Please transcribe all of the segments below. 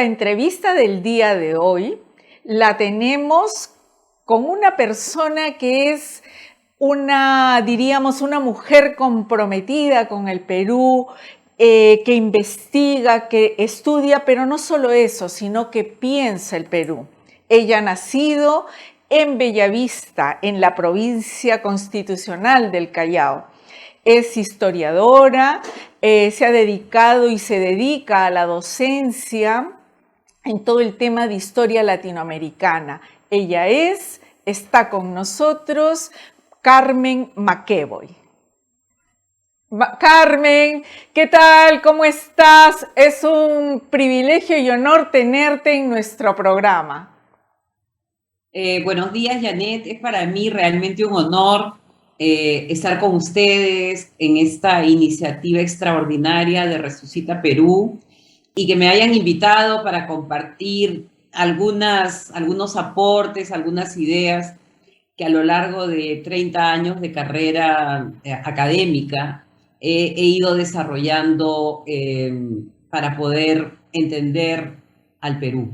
la entrevista del día de hoy la tenemos con una persona que es diríamos, una mujer comprometida con el Perú, que investiga, que estudia, pero no solo eso, sino que piensa el Perú. Ella ha nacido en Bellavista, en la provincia constitucional del Callao. Es historiadora, se ha dedicado y se dedica a la docencia en todo el tema de historia latinoamericana. Ella está con nosotros, Carmen McEvoy. Carmen, ¿qué tal? ¿Cómo estás? Es un privilegio y honor tenerte en nuestro programa. Buenos días, Janet. Es para mí realmente un honor estar con ustedes en esta iniciativa extraordinaria de Resucita Perú y que me hayan invitado para compartir algunos aportes, algunas ideas que a lo largo de 30 años de carrera académica he ido desarrollando para poder entender al Perú.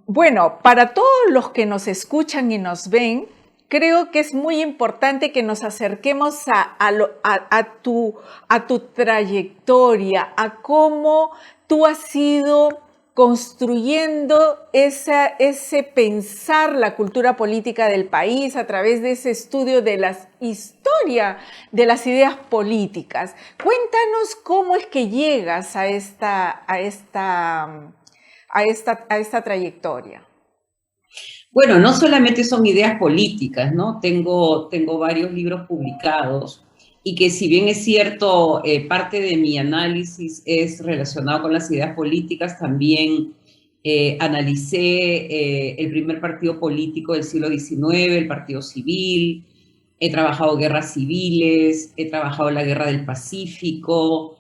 Bueno, para todos los que nos escuchan y nos ven, creo que es muy importante que nos acerquemos a tu trayectoria, a cómo tú has ido construyendo ese pensar la cultura política del país a través de ese estudio de la historia de las ideas políticas. Cuéntanos cómo es que llegas a esta trayectoria. Bueno, no solamente son ideas políticas, ¿no? Tengo varios libros publicados y que si bien es cierto, parte de mi análisis es relacionado con las ideas políticas, también analicé el primer partido político del siglo XIX, el Partido Civil, he trabajado guerras civiles, he trabajado la Guerra del Pacífico,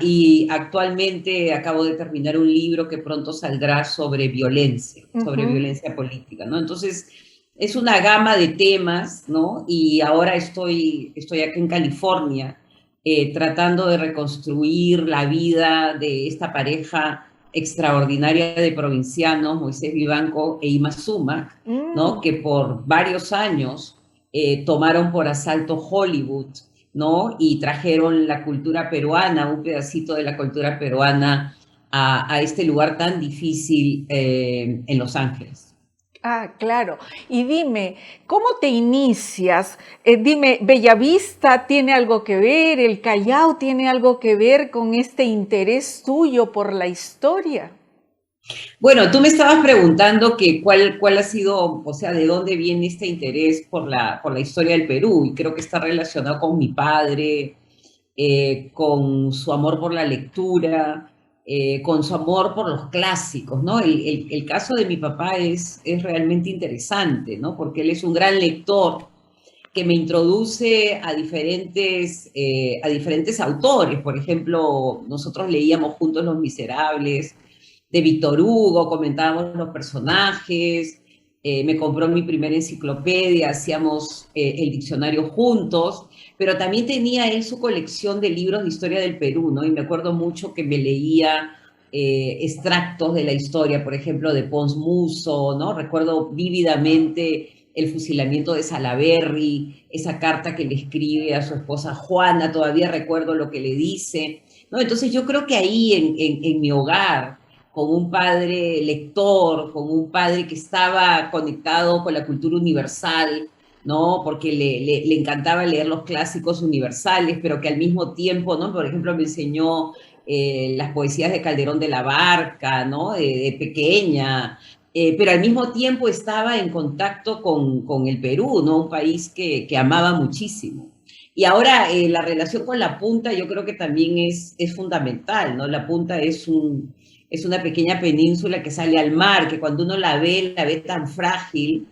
y actualmente acabo de terminar un libro que pronto saldrá sobre violencia política, ¿no? Entonces, es una gama de temas, ¿no? Y ahora estoy acá en California tratando de reconstruir la vida de esta pareja extraordinaria de provincianos, Moisés Vivanco e Ima Sumac, ¿no? Que por varios años tomaron por asalto Hollywood, ¿no? Y trajeron la cultura peruana, un pedacito de la cultura peruana a este lugar tan difícil en Los Ángeles. Ah, claro. Y dime, ¿cómo te inicias? Dime, ¿Bellavista tiene algo que ver? ¿El Callao tiene algo que ver con este interés tuyo por la historia? Bueno, tú me estabas preguntando que cuál ha sido, o sea, de dónde viene este interés por la historia del Perú, y creo que está relacionado con mi padre, con su amor por la lectura, con su amor por los clásicos, ¿no? El caso de mi papá es realmente interesante, ¿no? Porque él es un gran lector que me introduce a diferentes autores. Por ejemplo, nosotros leíamos juntos Los Miserables, de Víctor Hugo, comentábamos los personajes, me compró mi primera enciclopedia, hacíamos el diccionario juntos, pero también tenía él su colección de libros de historia del Perú, ¿no? Y me acuerdo mucho que me leía extractos de la historia, por ejemplo, de Pons Muso, ¿no? Recuerdo vívidamente el fusilamiento de Salaberry, esa carta que le escribe a su esposa Juana, todavía recuerdo lo que le dice, ¿no? Entonces yo creo que ahí en mi hogar, con un padre lector, con un padre que estaba conectado con la cultura universal, ¿no? Porque le encantaba leer los clásicos universales, pero que al mismo tiempo, ¿no? Por ejemplo, me enseñó las poesías de Calderón de la Barca, ¿no? De pequeña, pero al mismo tiempo estaba en contacto con el Perú, ¿no? Un país que amaba muchísimo. Y ahora la relación con la punta yo creo que también es fundamental, ¿no? La punta es una pequeña península que sale al mar, que cuando uno la ve tan frágil,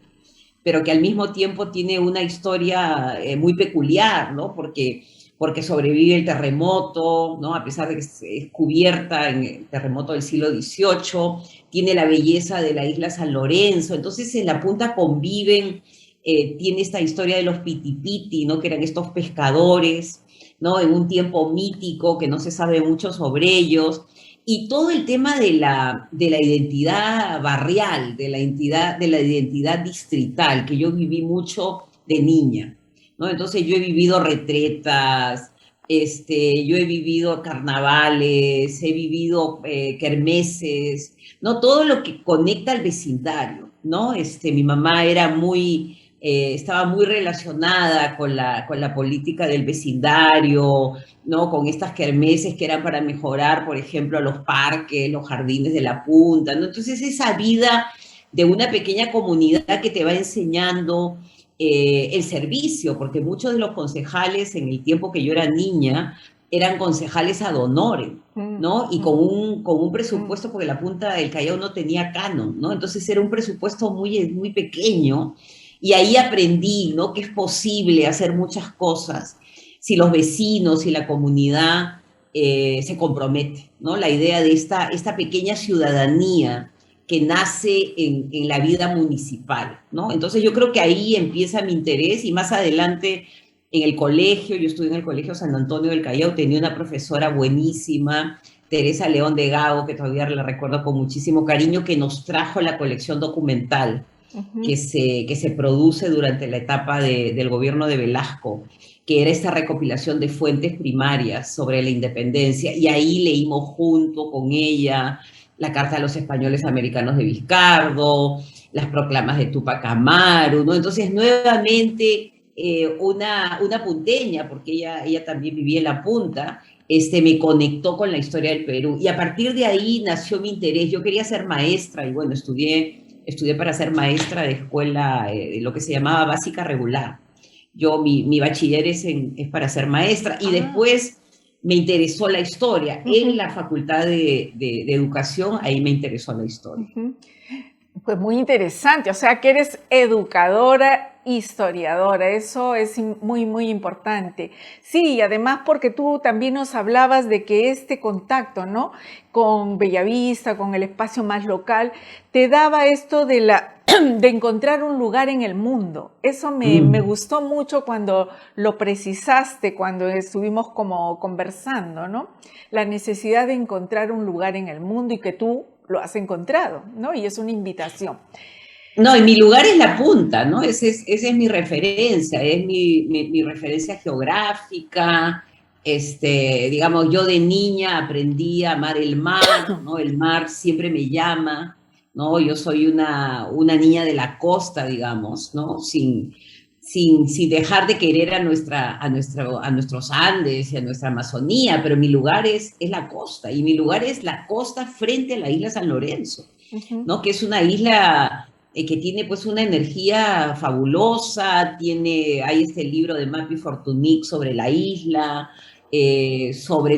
pero que al mismo tiempo tiene una historia muy peculiar, ¿no? Porque sobrevive el terremoto, ¿no? A pesar de que es cubierta en el terremoto del siglo XVIII, tiene la belleza de la isla San Lorenzo, entonces en la punta conviven, tiene esta historia de los pitipiti, ¿no? Que eran estos pescadores, ¿no? En un tiempo mítico que no se sabe mucho sobre ellos, y todo el tema de la identidad barrial, de la identidad distrital, que yo viví mucho de niña, ¿no? Entonces yo he vivido retretas, yo he vivido carnavales, he vivido kermeses, ¿no? Todo lo que conecta al vecindario, ¿no? Mi mamá era estaba muy relacionada con la política del vecindario, ¿no? Con estas kermeses que eran para mejorar, por ejemplo, los parques, los jardines de la punta, ¿no? Entonces esa vida de una pequeña comunidad que te va enseñando el servicio, porque muchos de los concejales en el tiempo que yo era niña eran concejales ad honorem, ¿no? Y con un presupuesto, porque la Punta del Callao no tenía canon, ¿no? Entonces era un presupuesto muy pequeño, y ahí aprendí, ¿no? Que es posible hacer muchas cosas si los vecinos y la comunidad se comprometen, ¿no? La idea de esta pequeña ciudadanía que nace en la vida municipal, ¿no? Entonces yo creo que ahí empieza mi interés, y más adelante en el colegio, yo estudié en el Colegio San Antonio del Callao, tenía una profesora buenísima, Teresa León de Gago, que todavía la recuerdo con muchísimo cariño, que nos trajo la colección documental que se produce durante la etapa del gobierno de Velasco, que era esta recopilación de fuentes primarias sobre la independencia, y ahí leímos junto con ella la Carta a los Españoles Americanos de Vizcardo, las proclamas de Túpac Amaru, ¿no? Entonces, nuevamente, una punteña, porque ella también vivía en la punta, me conectó con la historia del Perú. Y a partir de ahí nació mi interés. Yo quería ser maestra, y bueno, estudié para ser maestra de escuela, lo que se llamaba básica regular. Mi bachiller es para ser maestra, y después me interesó la historia. En la Facultad de Educación, ahí me interesó la historia. Pues muy interesante, o sea que eres educadora, historiadora, eso es muy importante. Sí, y además porque tú también nos hablabas de que este contacto, ¿no?, con Bellavista, con el espacio más local, te daba esto de encontrar un lugar en el mundo. Eso me gustó mucho cuando lo precisaste, cuando estuvimos como conversando, ¿no? La necesidad de encontrar un lugar en el mundo, y que tú lo has encontrado, ¿no? Y es una invitación. No, y mi lugar es la punta, ¿no? Esa es mi referencia, es mi referencia geográfica. Digamos, yo de niña aprendí a amar el mar, ¿no? El mar siempre me llama, ¿no? Yo soy una niña de la costa, digamos, ¿no? Sin dejar de querer a nuestros Andes y a nuestra Amazonía, pero mi lugar es la costa, y mi lugar es la costa frente a la isla San Lorenzo, ¿no? Que es una isla que tiene pues una energía fabulosa, hay este libro de Mapi Fortuny sobre la isla, sobre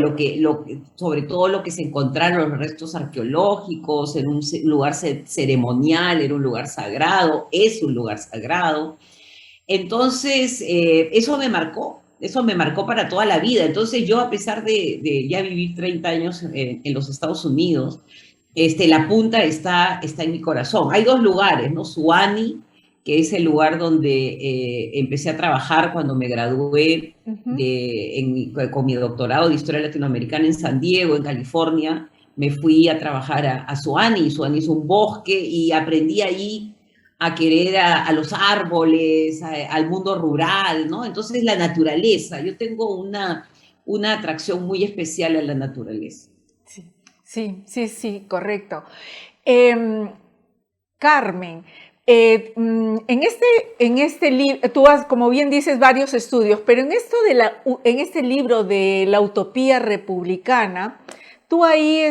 todo lo que se encontraron los restos arqueológicos, en un lugar ceremonial, era un lugar sagrado, es un lugar sagrado. Entonces, eso me marcó para toda la vida. Entonces yo, a pesar de ya vivir 30 años en los Estados Unidos, la punta está en mi corazón. Hay dos lugares, ¿no? Suani, que es el lugar donde empecé a trabajar cuando me gradué con mi doctorado de Historia Latinoamericana en San Diego, en California. Me fui a trabajar a Suani, y Suani es un bosque, y aprendí ahí a querer a los árboles, al mundo rural, ¿no? Entonces la naturaleza, yo tengo una atracción muy especial a la naturaleza. Sí, correcto. Carmen, en este libro, tú has, como bien dices, varios estudios, pero en este libro de la utopía republicana, tú ahí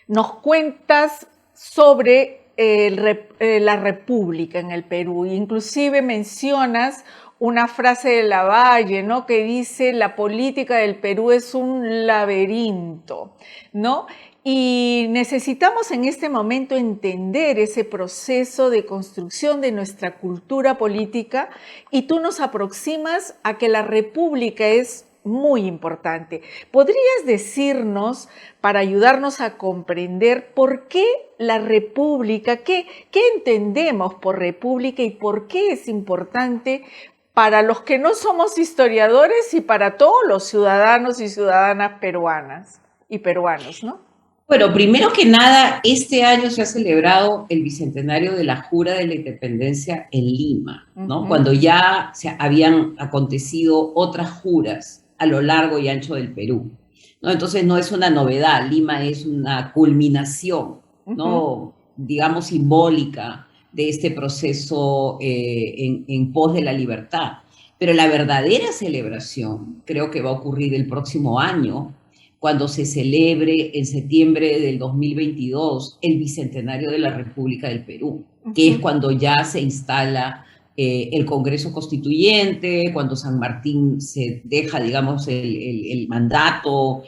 nos cuentas sobre la República en el Perú. Inclusive mencionas una frase de Lavalle, ¿no?, que dice: la política del Perú es un laberinto, ¿no? Y necesitamos en este momento entender ese proceso de construcción de nuestra cultura política, y tú nos aproximas a que la República es muy importante. ¿Podrías decirnos, para ayudarnos a comprender, por qué la República, qué entendemos por República y por qué es importante para los que no somos historiadores y para todos los ciudadanos y ciudadanas peruanas y peruanos, ¿no? Bueno, primero que nada, este año se ha celebrado el bicentenario de la Jura de la Independencia en Lima, ¿no? Cuando ya se habían acontecido otras juras a lo largo y ancho del Perú, ¿no? Entonces no es una novedad, Lima es una culminación, ¿no? Digamos simbólica de este proceso en pos de la libertad. Pero la verdadera celebración creo que va a ocurrir el próximo año, cuando se celebre en septiembre del 2022 el Bicentenario de la República del Perú, que es cuando ya se instala el Congreso Constituyente, cuando San Martín se deja, digamos, el mandato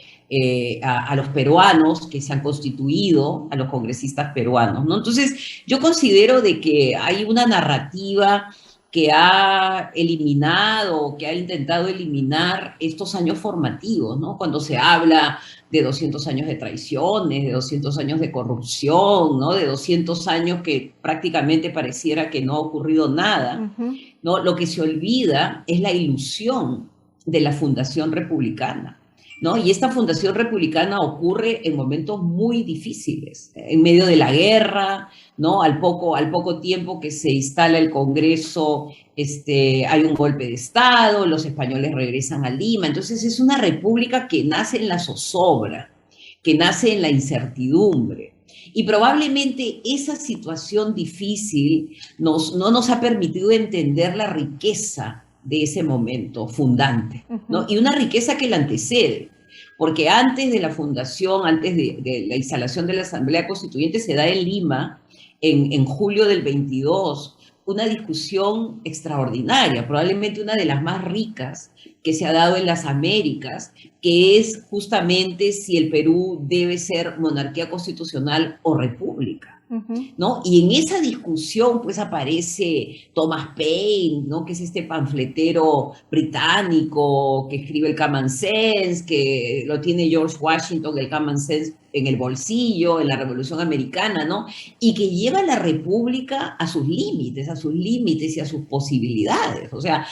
a los peruanos que se han constituido, a los congresistas peruanos, ¿no? Entonces, yo considero de que hay una narrativa que ha eliminado, que ha intentado eliminar estos años formativos, ¿no? Cuando se habla de 200 años de traiciones, de 200 años de corrupción, ¿no? De 200 años que prácticamente pareciera que no ha ocurrido nada, ¿no? Lo que se olvida es la ilusión de la fundación republicana, ¿no? Y esta fundación republicana ocurre en momentos muy difíciles, en medio de la guerra, ¿no? Al poco tiempo que se instala el Congreso, hay un golpe de Estado, los españoles regresan a Lima. Entonces es una república que nace en la zozobra, que nace en la incertidumbre. Y probablemente esa situación difícil no nos ha permitido entender la riqueza de ese momento fundante, ¿no? Y una riqueza que la antecede, porque antes de la fundación, antes de la instalación de la Asamblea Constituyente, se da en Lima, en julio del 22, una discusión extraordinaria, probablemente una de las más ricas que se ha dado en las Américas, que es justamente si el Perú debe ser monarquía constitucional o república, ¿no? Y en esa discusión pues aparece Thomas Paine, ¿no? Que es este panfletero británico que escribe el Common Sense, que lo tiene George Washington, el Common Sense en el bolsillo, en la Revolución Americana, ¿no? Y que lleva a la república a sus límites y a sus posibilidades. O sea,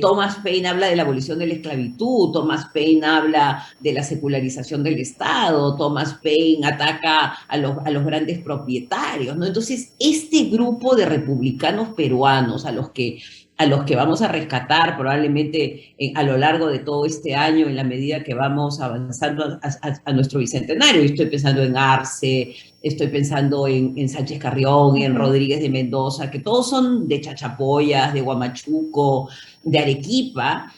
Thomas Paine habla de la abolición de la esclavitud, Thomas Paine habla de la secularización del Estado, Thomas Paine ataca a los grandes propietarios, ¿no? Entonces, este grupo de republicanos peruanos a los que vamos a rescatar probablemente a lo largo de todo este año, en la medida que vamos avanzando a nuestro bicentenario. Estoy pensando en Arce, estoy pensando en Sánchez Carrión, en Rodríguez de Mendoza, que todos son de Chachapoyas, de Huamachuco, de Arequipa,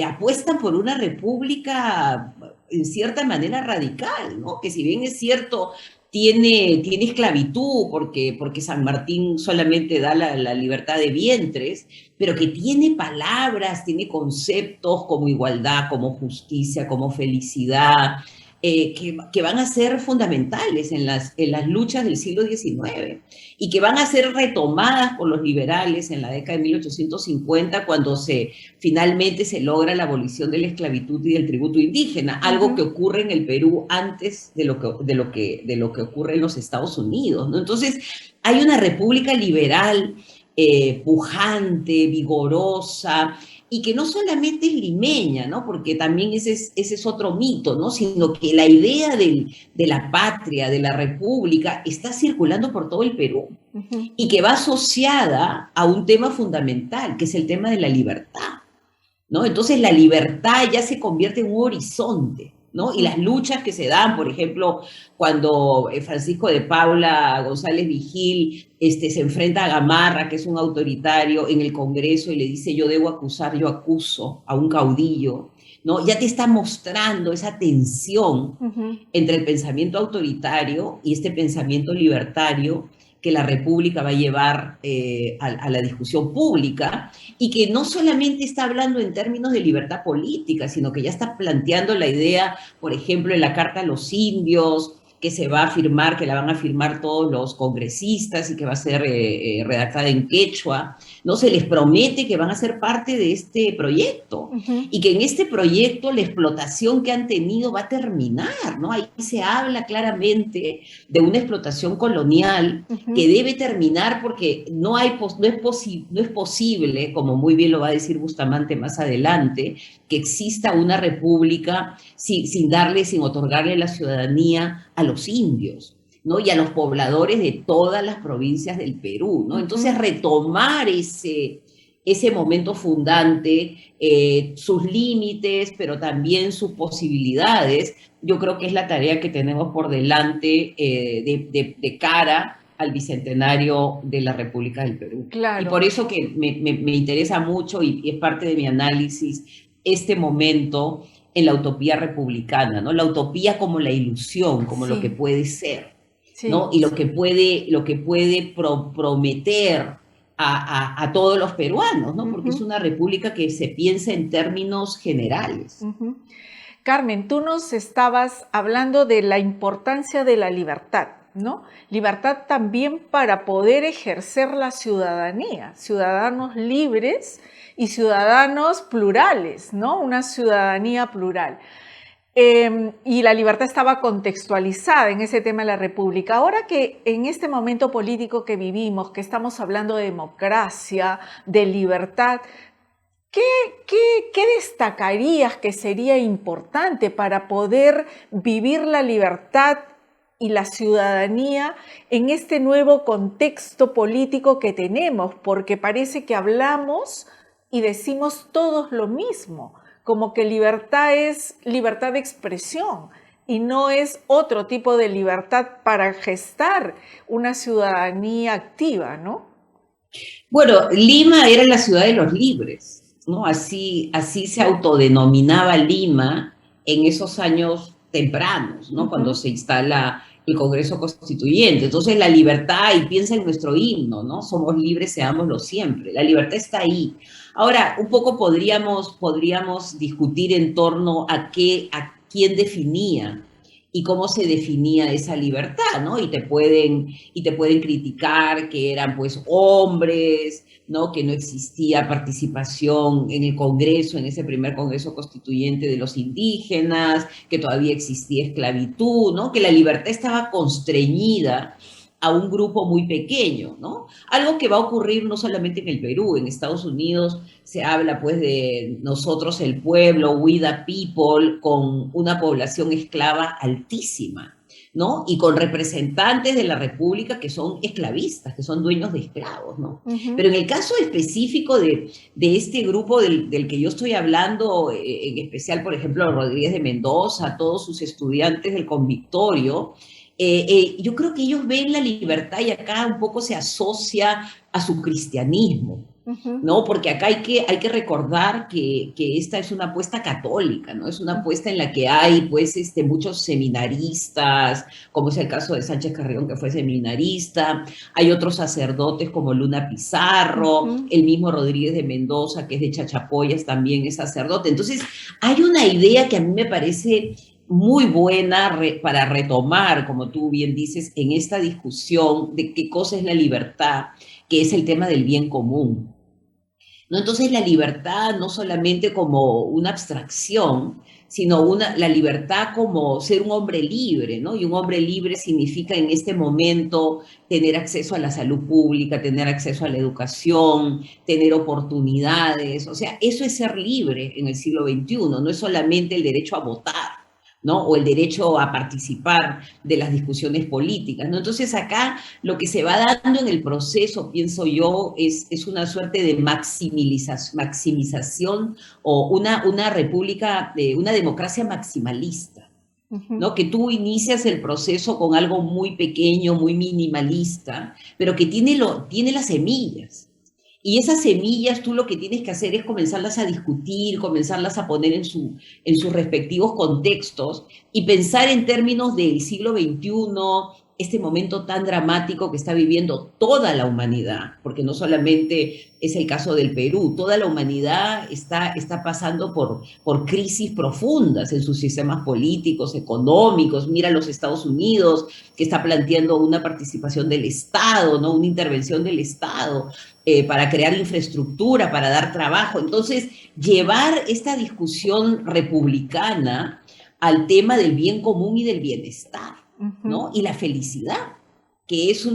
apuestan por una república en cierta manera radical, ¿no? Que si bien es cierto, tiene esclavitud porque San Martín solamente da la libertad de vientres, pero que tiene palabras, tiene conceptos como igualdad, como justicia, como felicidad, que van a ser fundamentales en las luchas del siglo XIX y que van a ser retomadas por los liberales en la década de 1850 cuando finalmente se logra la abolición de la esclavitud y del tributo indígena, algo que ocurre en el Perú antes de lo que ocurre en los Estados Unidos, ¿no? Entonces, hay una república liberal pujante, vigorosa, y que no solamente es limeña, ¿no? Porque también ese es otro mito, ¿no? Sino que la idea de la patria, de la república, está circulando por todo el Perú y que va asociada a un tema fundamental, que es el tema de la libertad, ¿no? Entonces la libertad ya se convierte en un horizonte, ¿no? Y las luchas que se dan, por ejemplo, cuando Francisco de Paula González Vigil se enfrenta a Gamarra, que es un autoritario, en el Congreso y le dice: yo debo acusar, yo acuso a un caudillo, ¿no? Ya te está mostrando esa tensión entre el pensamiento autoritario y este pensamiento libertario que la República va a llevar a la discusión pública, y que no solamente está hablando en términos de libertad política, sino que ya está planteando la idea, por ejemplo, en la Carta a los Indios, que se va a firmar, que la van a firmar todos los congresistas y que va a ser redactada en quechua, ¿no? Se les promete que van a ser parte de este proyecto y que en este proyecto la explotación que han tenido va a terminar, ¿no? Ahí se habla claramente de una explotación colonial que debe terminar porque no es posible, como muy bien lo va a decir Bustamante más adelante, que exista una república sin otorgarle la ciudadanía a los indios, ¿no? Y a los pobladores de todas las provincias del Perú, ¿no? Entonces retomar ese momento fundante, sus límites, pero también sus posibilidades, yo creo que es la tarea que tenemos por delante de cara al bicentenario de la República del Perú. Claro. Y por eso que me interesa mucho y es parte de mi análisis este momento en la utopía republicana, ¿no? La utopía como la ilusión, como lo que puede ser, ¿no? Y lo que puede prometer a todos los peruanos, ¿no? Porque es una república que se piensa en términos generales. Carmen, tú nos estabas hablando de la importancia de la libertad, ¿no? Libertad también para poder ejercer la ciudadanía, ciudadanos libres y ciudadanos plurales, ¿no? Una ciudadanía plural. Y la libertad estaba contextualizada en ese tema de la República. Ahora que en este momento político que vivimos, que estamos hablando de democracia, de libertad, ¿qué destacarías que sería importante para poder vivir la libertad y la ciudadanía en este nuevo contexto político que tenemos? Porque parece que hablamos y decimos todos lo mismo, como que libertad es libertad de expresión y no es otro tipo de libertad para gestar una ciudadanía activa, ¿no? Bueno, Lima era la ciudad de los libres, ¿no? Así se autodenominaba Lima en esos años tempranos, ¿no? Cuando se instala el Congreso Constituyente. Entonces la libertad, y piensa en nuestro himno, ¿no? Somos libres, seámoslo siempre. La libertad está ahí. Ahora, un poco podríamos discutir en torno a quién definía y cómo se definía esa libertad, ¿no? Y te pueden criticar que eran pues hombres, ¿no? Que no existía participación en el Congreso, en ese primer Congreso Constituyente de los indígenas, que todavía existía esclavitud, ¿no? Que la libertad estaba constreñida a un grupo muy pequeño, ¿no? Algo que va a ocurrir no solamente en el Perú, en Estados Unidos se habla pues de nosotros el pueblo, we the people, con una población esclava altísima, ¿no? Y con representantes de la República que son esclavistas, que son dueños de esclavos, ¿no? Pero en el caso específico de este grupo del que yo estoy hablando, en especial, por ejemplo, Rodríguez de Mendoza, todos sus estudiantes del Convictorio, yo creo que ellos ven la libertad y acá un poco se asocia a su cristianismo, ¿no? Porque acá hay que recordar que esta es una apuesta católica, ¿no? Es una apuesta en la que hay, pues, muchos seminaristas, como es el caso de Sánchez Carrión, que fue seminarista, hay otros sacerdotes como Luna Pizarro, el mismo Rodríguez de Mendoza, que es de Chachapoyas, también es sacerdote. Entonces, hay una idea que a mí me parece muy buena para retomar, como tú bien dices, en esta discusión de qué cosa es la libertad, que es el tema del bien común, ¿no? Entonces la libertad no solamente como una abstracción, sino la libertad como ser un hombre libre, ¿no? Y un hombre libre significa en este momento tener acceso a la salud pública, tener acceso a la educación, tener oportunidades, o sea, eso es ser libre en el siglo XXI, no es solamente el derecho a votar, ¿no? O el derecho a participar de las discusiones políticas, ¿no? Entonces acá lo que se va dando en el proceso, pienso yo, es una suerte de maximización o una república, una democracia maximalista, ¿no? Que tú inicias el proceso con algo muy pequeño, muy minimalista, pero que tiene las semillas. Y esas semillas tú lo que tienes que hacer es comenzarlas a discutir, comenzarlas a poner en sus respectivos contextos y pensar en términos del siglo XXI, este momento tan dramático que está viviendo toda la humanidad, porque no solamente es el caso del Perú, toda la humanidad está pasando por crisis profundas en sus sistemas políticos, económicos. Mira los Estados Unidos, que está planteando una participación del Estado, ¿no? Una intervención del Estado para crear infraestructura, para dar trabajo. Entonces, llevar esta discusión republicana al tema del bien común y del bienestar, ¿no? Y la felicidad, que es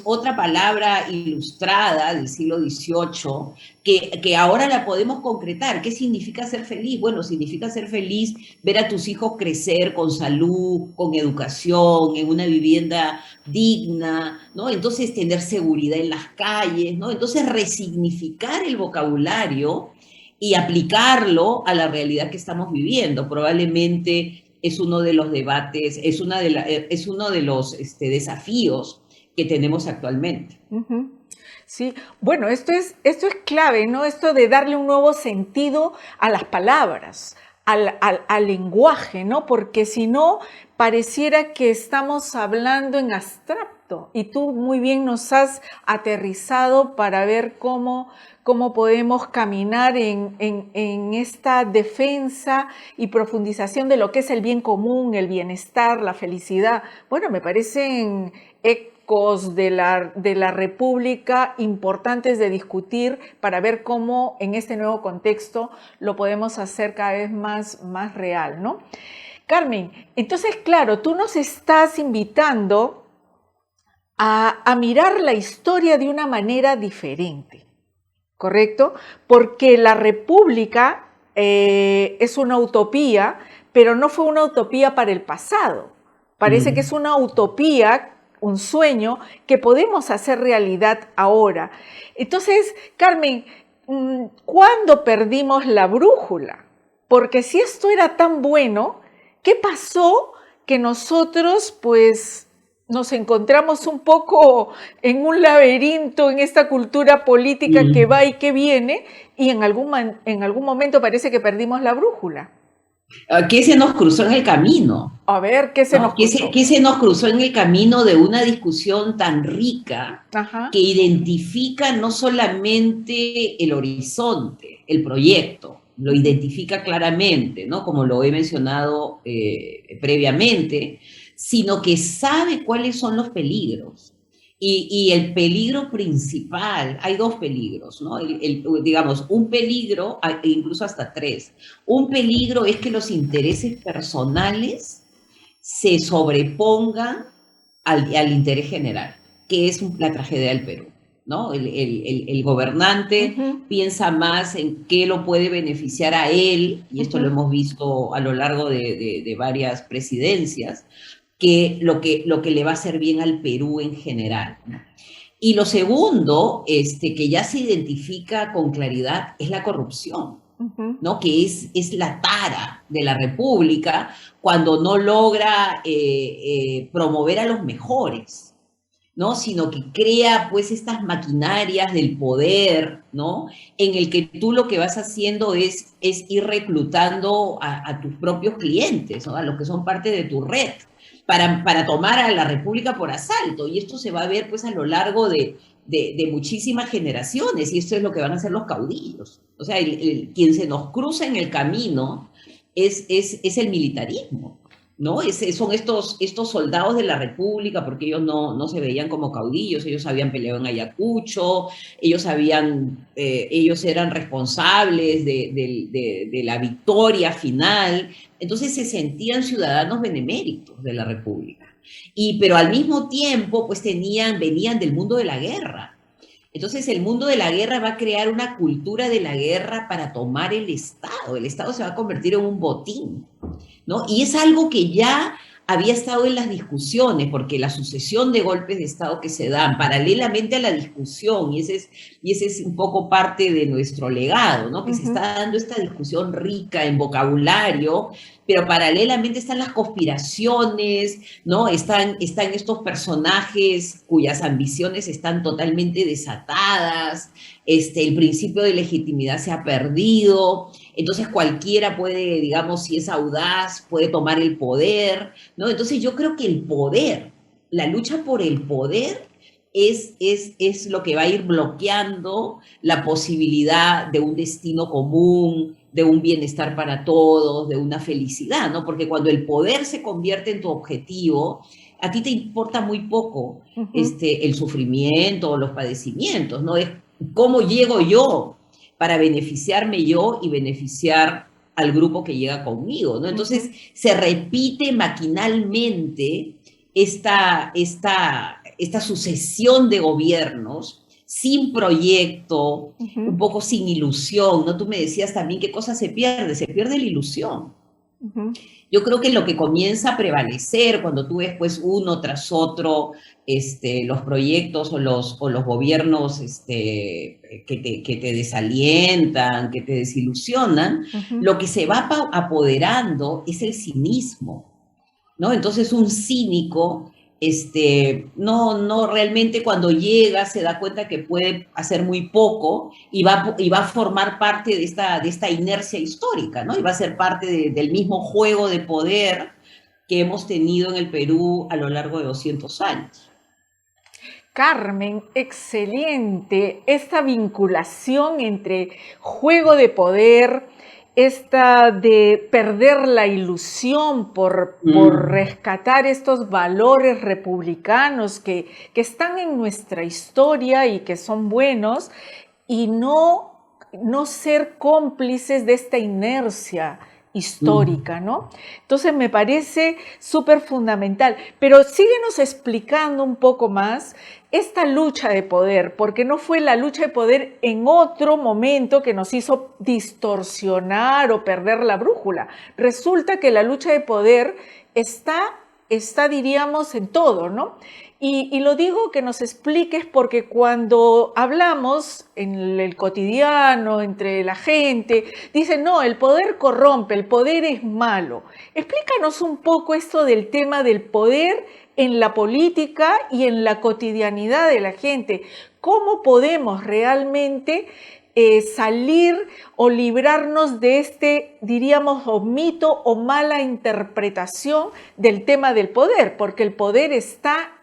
otra palabra ilustrada del siglo XVIII, que ahora la podemos concretar. ¿Qué significa ser feliz? Bueno, significa ser feliz, ver a tus hijos crecer con salud, con educación, en una vivienda digna, ¿no? Entonces tener seguridad en las calles, ¿no? Entonces resignificar el vocabulario y aplicarlo a la realidad que estamos viviendo. Probablemente es uno de los debates, es uno de los desafíos que tenemos actualmente. Sí, bueno, esto es clave, ¿no? Esto de darle un nuevo sentido a las palabras, al lenguaje, ¿no? Porque si no, pareciera que estamos hablando en abstracto, y tú muy bien nos has aterrizado para ver cómo podemos caminar en esta defensa y profundización de lo que es el bien común, el bienestar, la felicidad. Bueno, me parecen ecos de la República importantes de discutir para ver cómo en este nuevo contexto lo podemos hacer cada vez más real, ¿no? Carmen, entonces, claro, tú nos estás invitando a mirar la historia de una manera diferente, ¿correcto? Porque la República es una utopía, pero no fue una utopía para el pasado. Parece que es una utopía, un sueño que podemos hacer realidad ahora. Entonces, Carmen, ¿cuándo perdimos la brújula? Porque si esto era tan bueno, ¿qué pasó que nosotros, pues, nos encontramos un poco en un laberinto, en esta cultura política que va y que viene, y en algún momento parece que perdimos la brújula? ¿Qué se nos cruzó en el camino? A ver, ¿qué se nos cruzó? ¿Qué se nos cruzó en el camino de una discusión tan rica que identifica no solamente el horizonte, el proyecto, lo identifica claramente, ¿no? Como lo he mencionado previamente, sino que sabe cuáles son los peligros. Y el peligro principal, hay dos peligros, ¿no? Digamos, un peligro, incluso hasta tres. Un peligro es que los intereses personales se sobrepongan al interés general, que es la tragedia del Perú, ¿no? El gobernante piensa más en qué lo puede beneficiar a él, y esto lo hemos visto a lo largo de varias presidencias, que lo que le va a hacer bien al Perú en general, ¿no? Y lo segundo, que ya se identifica con claridad, es la corrupción, ¿no? Que es la tara de la República cuando no logra promover a los mejores, ¿no? Sino que crea, pues, estas maquinarias del poder, ¿no? En el que tú lo que vas haciendo es ir reclutando a tus propios clientes, ¿no? A los que son parte de tu red, para tomar a la República por asalto. Y esto se va a ver, pues, a lo largo de muchísimas generaciones, y esto es lo que van a hacer los caudillos. O sea, quien se nos cruza en el camino es el militarismo, ¿no? Son estos soldados de la República, porque ellos no se veían como caudillos, ellos habían peleado en Ayacucho, ellos eran responsables de la victoria final. Entonces se sentían ciudadanos beneméritos de la República. Pero al mismo tiempo, pues venían del mundo de la guerra. Entonces el mundo de la guerra va a crear una cultura de la guerra para tomar el Estado. El Estado se va a convertir en un botín, ¿no? Y es algo que ya había estado en las discusiones, porque la sucesión de golpes de Estado que se dan paralelamente a la discusión, y ese es un poco parte de nuestro legado, ¿no? Que se está dando esta discusión rica en vocabulario, pero paralelamente están las conspiraciones, ¿no? Están estos personajes cuyas ambiciones están totalmente desatadas, el principio de legitimidad se ha perdido, entonces cualquiera puede, digamos, si es audaz, puede tomar el poder, ¿no? Entonces yo creo que el poder la lucha por el poder es lo que va a ir bloqueando la posibilidad de un destino común, de un bienestar para todos, de una felicidad, ¿no? Porque cuando el poder se convierte en tu objetivo, a ti te importa muy poco el sufrimiento o los padecimientos, ¿no? Es cómo llego yo para beneficiarme yo y beneficiar al grupo que llega conmigo, ¿no? Entonces se repite maquinalmente esta sucesión de gobiernos sin proyecto, un poco sin ilusión, ¿no? Tú me decías también qué cosa se pierde la ilusión. Yo creo que lo que comienza a prevalecer cuando tú ves pues uno tras otro los proyectos o los gobiernos que te desalientan, que te desilusionan, lo que se va apoderando es el cinismo, ¿no? Entonces un cínico no realmente cuando llega se da cuenta que puede hacer muy poco y va a formar parte de esta inercia histórica, ¿no? Y va a ser parte del mismo juego de poder que hemos tenido en el Perú a lo largo de 200 años. Carmen, excelente esta vinculación entre juego de poder, esta de perder la ilusión por rescatar estos valores republicanos que están en nuestra historia y que son buenos, y no ser cómplices de esta inercia histórica, ¿no? Entonces me parece súper fundamental. Pero síguenos explicando un poco más esta lucha de poder, porque no fue la lucha de poder en otro momento que nos hizo distorsionar o perder la brújula. Resulta que la lucha de poder está diríamos, en todo, ¿no? Y lo digo que nos expliques porque cuando hablamos en el cotidiano, entre la gente, dicen, no, el poder corrompe, el poder es malo. Explícanos un poco esto del tema del poder en la política y en la cotidianidad de la gente. ¿Cómo podemos realmente salir o librarnos de este, diríamos, o mito o mala interpretación del tema del poder? Porque el poder está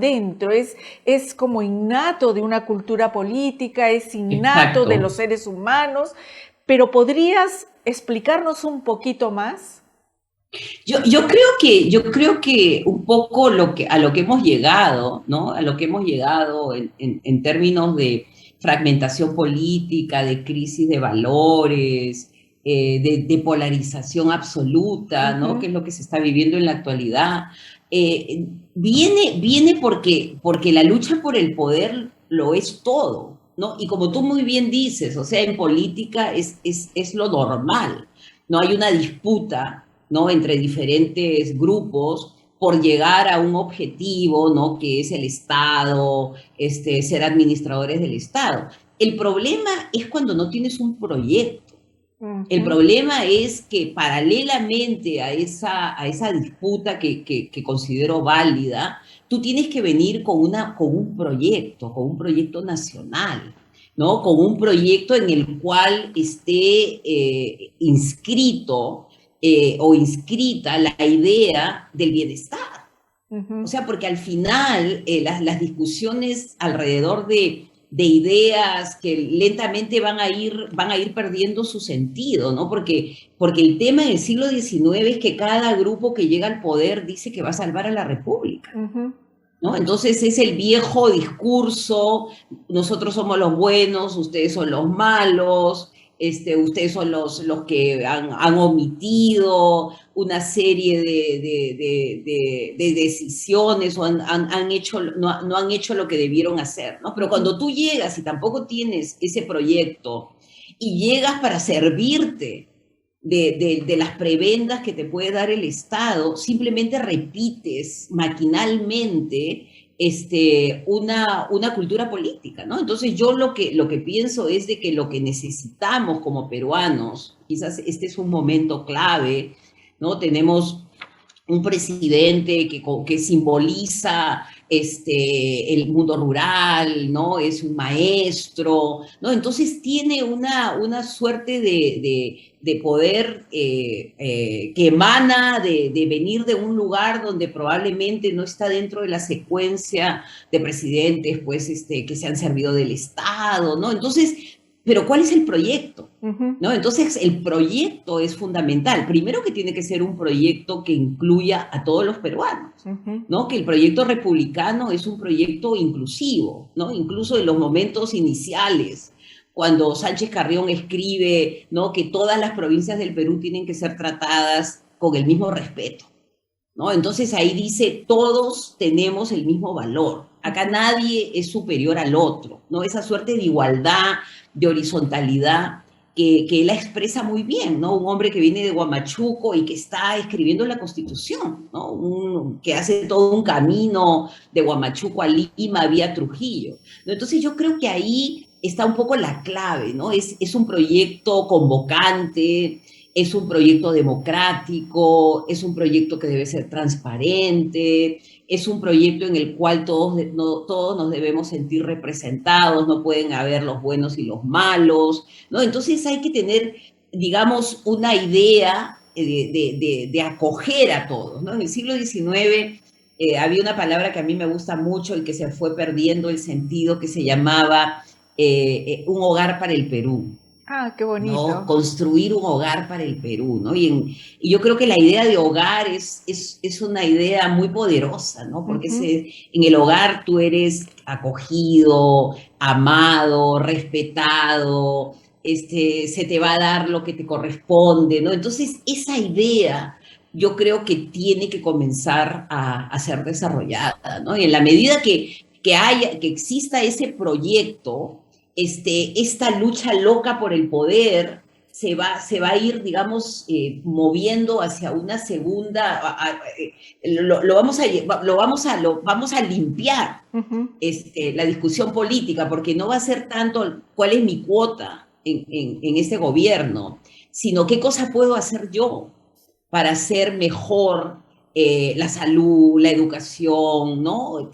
dentro, es como innato de una cultura política, es innato Exacto. de los seres humanos, pero ¿podrías explicarnos un poquito más? Yo creo que un poco a lo que hemos llegado, ¿no? A lo que hemos llegado en términos de fragmentación política, de crisis de valores, de polarización absoluta, ¿no? Que es lo que se está viviendo en la actualidad. Viene porque la lucha por el poder lo es todo, ¿no? Y como tú muy bien dices, o sea, en política es lo normal, no hay una disputa, ¿no? Entre diferentes grupos por llegar a un objetivo, ¿no? Que es el Estado, ser administradores del Estado. El problema es cuando no tienes un proyecto. El problema es que paralelamente a esa disputa que considero válida, tú tienes que venir con un proyecto nacional, ¿no? Con un proyecto en el cual esté inscrito o inscrita la idea del bienestar. O sea, porque al final las discusiones alrededor de ideas que lentamente van a ir perdiendo su sentido, ¿no? Porque el tema del siglo XIX es que cada grupo que llega al poder dice que va a salvar a la República, ¿no? Entonces es el viejo discurso, nosotros somos los buenos, ustedes son los malos, ustedes son los que han omitido una serie de decisiones o no han hecho lo que debieron hacer, ¿no? Pero cuando tú llegas y tampoco tienes ese proyecto y llegas para servirte de las prebendas que te puede dar el Estado, simplemente repites maquinalmente una cultura política, ¿no? Entonces yo lo que pienso es de que lo que necesitamos como peruanos, quizás este es un momento clave, ¿no? Tenemos un presidente que simboliza el mundo rural, ¿no? Es un maestro, ¿no? Entonces tiene una suerte de poder que emana de venir de un lugar donde probablemente no está dentro de la secuencia de presidentes, pues, que se han servido del Estado, ¿no? Entonces, pero ¿cuál es el proyecto? ¿No? Entonces, el proyecto es fundamental. Primero que tiene que ser un proyecto que incluya a todos los peruanos, ¿no? Que el proyecto republicano es un proyecto inclusivo, ¿no? Incluso en los momentos iniciales, cuando Sánchez Carrión escribe, ¿no? Que todas las provincias del Perú tienen que ser tratadas con el mismo respeto, ¿no? Entonces ahí dice, todos tenemos el mismo valor. Acá nadie es superior al otro, ¿no? Esa suerte de igualdad, de horizontalidad que él la expresa muy bien, ¿no? Un hombre que viene de Huamachuco y que está escribiendo la Constitución, ¿no? Que hace todo un camino de Huamachuco a Lima vía Trujillo, ¿no? Entonces yo creo que ahí está un poco la clave, ¿no? Es un proyecto convocante, es un proyecto democrático, es un proyecto que debe ser transparente, es un proyecto en el cual todos nos debemos sentir representados, no pueden haber los buenos y los malos, ¿no? Entonces hay que tener, digamos, una idea de acoger a todos, ¿no? En el siglo XIX había una palabra que a mí me gusta mucho y que se fue perdiendo el sentido, que se llamaba un hogar para el Perú. Ah, qué ¿No? bonito. Construir un hogar para el Perú, ¿no? Y yo creo que la idea de hogar es una idea muy poderosa, ¿no? Porque en el hogar tú eres acogido, amado, respetado, se te va a dar lo que te corresponde, ¿no? Entonces, esa idea yo creo que tiene que comenzar a ser desarrollada, ¿no? Y en la medida que exista ese proyecto, esta lucha loca por el poder se va a ir, digamos, moviendo hacia una segunda, lo vamos a limpiar la discusión política, porque no va a ser tanto cuál es mi cuota en este gobierno, sino qué cosa puedo hacer yo para hacer mejor la salud, la educación, ¿no?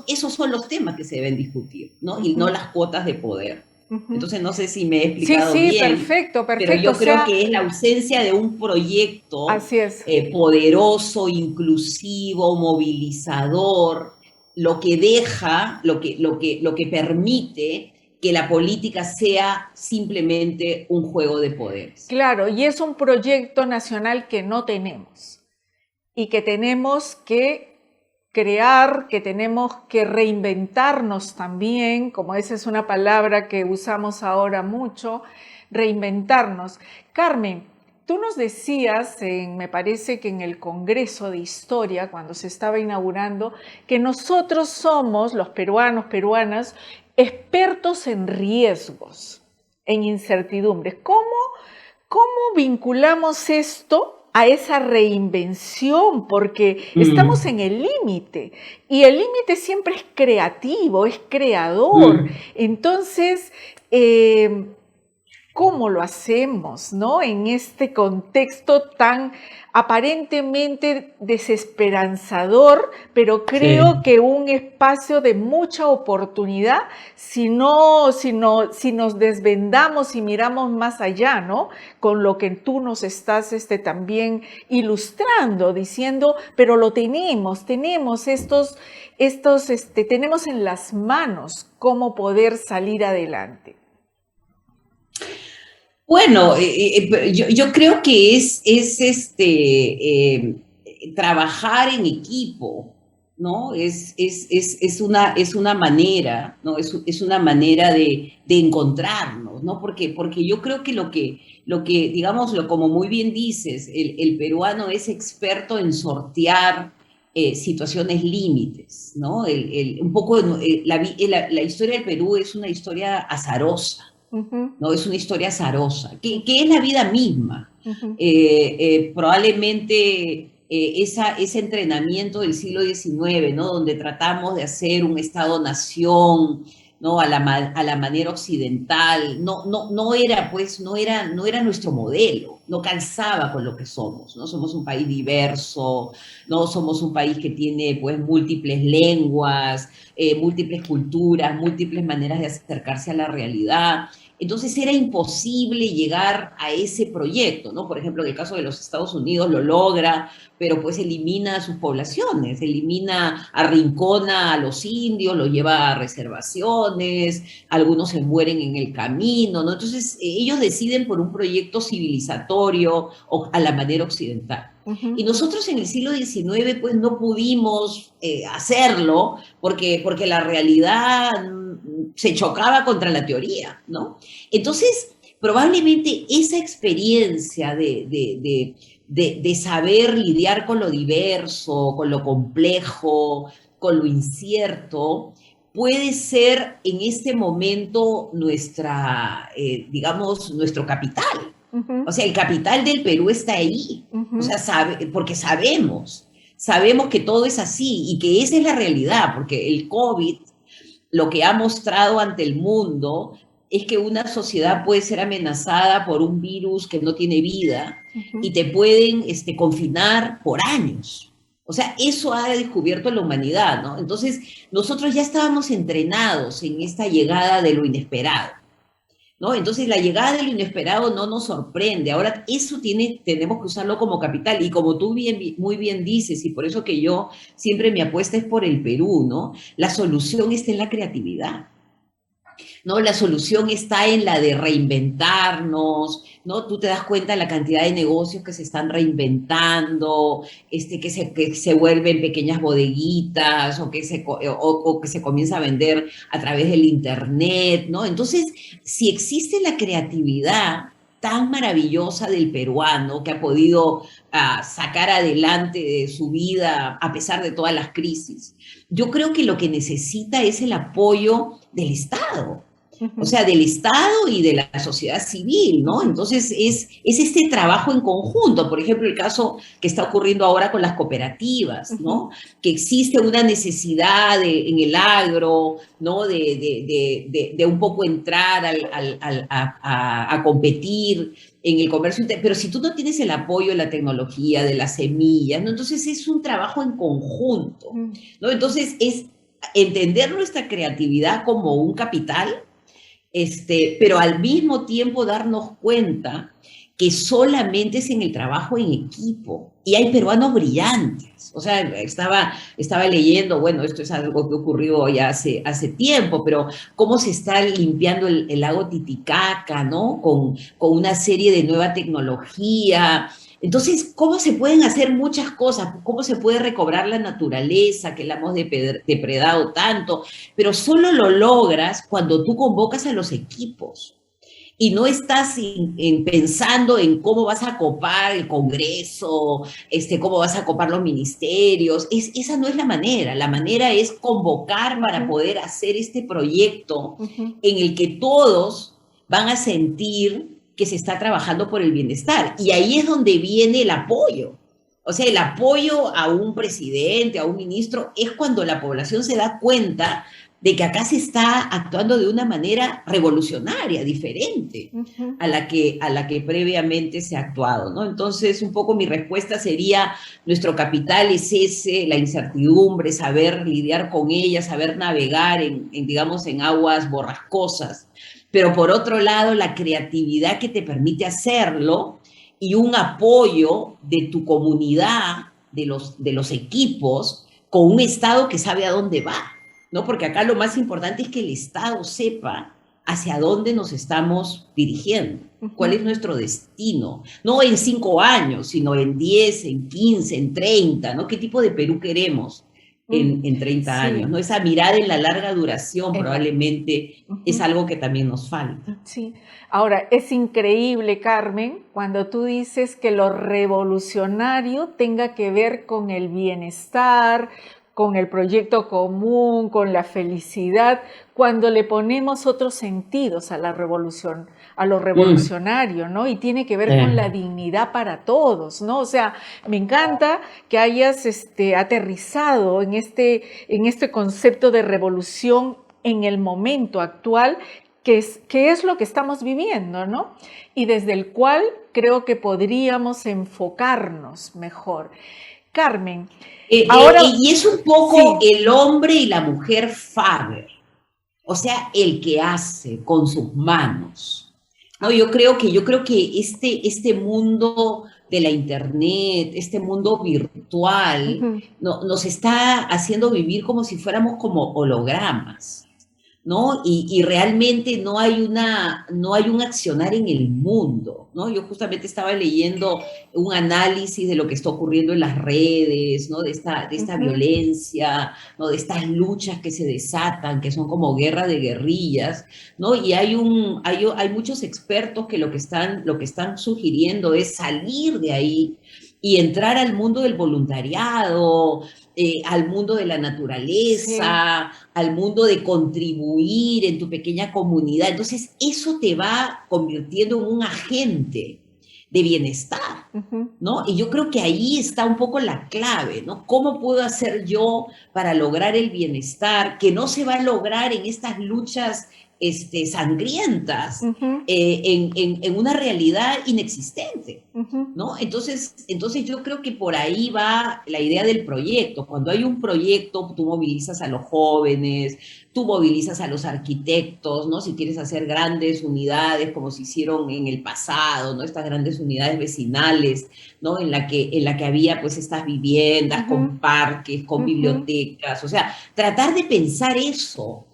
Esos son los temas que se deben discutir, ¿no? Y no las cuotas de poder. Entonces, no sé si me he Sí, explicado sí, bien, perfecto, pero perfecto. yo O creo sea, que es la ausencia de un proyecto así es. poderoso, inclusivo, movilizador, lo que deja, lo que permite que la política sea simplemente un juego de poderes. Claro, y es un proyecto nacional que no tenemos y que tenemos que crear, que tenemos que reinventarnos también, como esa es una palabra que usamos ahora mucho, reinventarnos. Carmen, tú nos decías, me parece que en el Congreso de Historia, cuando se estaba inaugurando, que nosotros somos, los peruanos, peruanas, expertos en riesgos, en incertidumbres. ¿Cómo vinculamos esto a esa reinvención? Porque estamos en el límite y el límite siempre es creativo, es creador. Entonces, ¿cómo lo hacemos, no? En este contexto tan aparentemente desesperanzador, pero creo que un espacio de mucha oportunidad si nos desvendamos y miramos más allá, ¿no? Con lo que tú nos estás también ilustrando, diciendo, pero lo tenemos tenemos en las manos cómo poder salir adelante. Bueno, yo creo que es trabajar en equipo, ¿no? Es una manera, ¿no? Es una manera de encontrarnos, ¿no? Porque yo creo que digamos, como muy bien dices, el peruano es experto en sortear situaciones límites, ¿no? Un poco la historia del Perú es una historia azarosa, ¿no? Es una historia azarosa, que es la vida misma. Probablemente ese entrenamiento del siglo XIX, ¿no? Donde tratamos de hacer un Estado-nación, ¿no? A la manera occidental, no era nuestro modelo. no calzaba con lo que somos, ¿no? Somos un país diverso, ¿no? Somos un país que tiene, pues, múltiples lenguas, múltiples culturas, múltiples maneras de acercarse a la realidad. Entonces era imposible llegar a ese proyecto, ¿no? Por ejemplo, en el caso de los Estados Unidos lo logra, pero pues elimina a sus poblaciones, elimina, arrincona a los indios, los lleva a reservaciones, algunos se mueren en el camino, ¿no? Entonces ellos deciden por un proyecto civilizatorio o a la manera occidental. Y nosotros en el siglo XIX pues no pudimos hacerlo porque la realidad se chocaba contra la teoría, ¿no? Entonces, probablemente esa experiencia de saber lidiar con lo diverso, con lo complejo, con lo incierto, puede ser en este momento nuestra, digamos, nuestro capital. O sea, el capital del Perú está ahí. O sea, porque sabemos que todo es así y que esa es la realidad, porque el COVID lo que ha mostrado ante el mundo es que una sociedad puede ser amenazada por un virus que no tiene vida y te pueden confinar por años. O sea, eso ha descubierto la humanidad, ¿no? Entonces, nosotros ya estábamos entrenados en esta llegada de lo inesperado, ¿no? Entonces, la llegada de lo inesperado no nos sorprende. Ahora, eso tenemos que usarlo como capital. Y como tú muy bien dices, y por eso que yo siempre mi apuesta es por el Perú, ¿no? La solución está en la creatividad. ¿No? La solución está en la de reinventarnos, ¿no? Tú te das cuenta de la cantidad de negocios que se están reinventando, que se vuelven pequeñas bodeguitas o que se comienza a vender a través del internet, ¿no? Entonces, si existe la creatividad tan maravillosa del peruano que ha podido sacar adelante de su vida a pesar de todas las crisis, yo creo que lo que necesita es el apoyo del Estado. O sea, del Estado y de la sociedad civil, ¿no? Entonces es este trabajo en conjunto. Por ejemplo, el caso que está ocurriendo ahora con las cooperativas, ¿no? Que existe una necesidad en el agro, ¿no? De un poco entrar a competir en el comercio interno. Pero si tú no tienes el apoyo de la tecnología, de las semillas, ¿no? Entonces es un trabajo en conjunto, ¿no? Entonces es entender nuestra creatividad como un capital, pero al mismo tiempo darnos cuenta que solamente es en el trabajo en equipo. Y hay peruanos brillantes. O sea, estaba leyendo, bueno, esto es algo que ocurrió ya hace tiempo, pero cómo se está limpiando el lago Titicaca, ¿no? Con una serie de nueva tecnología. Entonces, ¿cómo se pueden hacer muchas cosas? ¿Cómo se puede recobrar la naturaleza que la hemos depredado tanto? Pero solo lo logras cuando tú convocas a los equipos y no estás pensando en cómo vas a copar el Congreso, cómo vas a copar los ministerios. Esa no es la manera es convocar para poder hacer este proyecto en el que todos van a sentir que se está trabajando por el bienestar. Y ahí es donde viene el apoyo. O sea, el apoyo a un presidente, a un ministro, es cuando la población se da cuenta de que acá se está actuando de una manera revolucionaria, diferente a la que previamente se ha actuado, ¿no? Entonces, un poco mi respuesta sería, nuestro capital es ese, la incertidumbre, saber lidiar con ella, saber navegar digamos, en aguas borrascosas. Pero por otro lado, la creatividad que te permite hacerlo y un apoyo de tu comunidad, de los equipos, con un Estado que sabe a dónde va, ¿no? Porque acá lo más importante es que el Estado sepa hacia dónde nos estamos dirigiendo, cuál es nuestro destino, no en 5 años, sino en 10, en 15, en 30, ¿no? ¿Qué tipo de Perú queremos en 30 años, ¿no? Esa mirada en la larga duración probablemente es algo que también nos falta. Sí. Ahora, es increíble, Carmen, cuando tú dices que lo revolucionario tenga que ver con el bienestar, con el proyecto común, con la felicidad, cuando le ponemos otros sentidos a la revolución, a lo revolucionario, ¿no? Y tiene que ver con la dignidad para todos, ¿no? O sea, me encanta que hayas aterrizado en este concepto de revolución en el momento actual, que es lo que estamos viviendo, ¿no? Y desde el cual creo que podríamos enfocarnos mejor. Carmen, ahora... Y es un poco sí. el hombre y la mujer Faber, o sea, el que hace con sus manos. No, yo creo que este mundo de la internet, este mundo virtual, Uh-huh. nos está haciendo vivir como si fuéramos como hologramas. ¿No? Y realmente no hay un accionar en el mundo, ¿no? Yo justamente estaba leyendo un análisis de lo que está ocurriendo en las redes, ¿no? De esta Uh-huh. violencia, ¿no? De estas luchas que se desatan, que son como guerra de guerrillas, ¿no? Y hay muchos expertos que lo que están sugiriendo es salir de ahí y entrar al mundo del voluntariado, al mundo de la Sí. naturaleza, al mundo de contribuir en tu pequeña comunidad. Entonces, eso te va convirtiendo en un agente de bienestar, Uh-huh. ¿no? Y yo creo que ahí está un poco la clave, ¿no? ¿Cómo puedo hacer yo para lograr el bienestar que no se va a lograr en estas luchas sangrientas, Uh-huh. en una realidad inexistente? Uh-huh. ¿No? Entonces yo creo que por ahí va la idea del proyecto. Cuando hay un proyecto, tú movilizas a los jóvenes, tú movilizas a los arquitectos, ¿no? Si quieres hacer grandes unidades como se hicieron en el pasado, ¿no? Estas grandes unidades vecinales, ¿no? En la que había pues estas viviendas Uh-huh. con parques, con Uh-huh. bibliotecas, o sea, tratar de pensar eso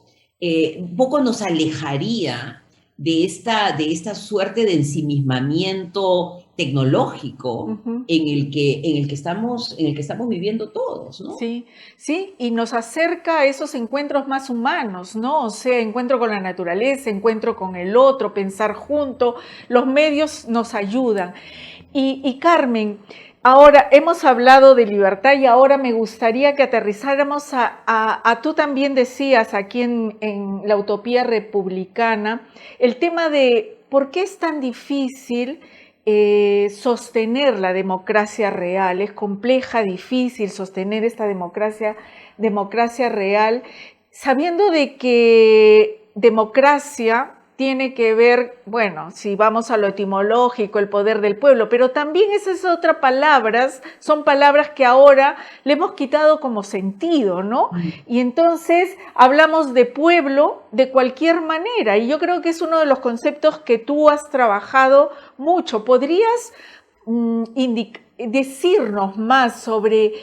un poco nos alejaría de esta suerte de ensimismamiento tecnológico Uh-huh. en el que estamos viviendo todos, ¿no? Sí, sí, y nos acerca a esos encuentros más humanos, ¿no? O sea, encuentro con la naturaleza, encuentro con el otro, pensar junto, los medios nos ayudan. Y Carmen, ahora hemos hablado de libertad y ahora me gustaría que aterrizáramos tú también decías aquí en la utopía republicana, el tema de por qué es tan difícil sostener la democracia real. Es compleja, difícil sostener esta democracia real, sabiendo de que democracia tiene que ver, bueno, si vamos a lo etimológico, el poder del pueblo, pero también esas otras palabras son palabras que ahora le hemos quitado como sentido, ¿no? Y entonces hablamos de pueblo de cualquier manera, y yo creo que es uno de los conceptos que tú has trabajado mucho. ¿Podrías decirnos más sobre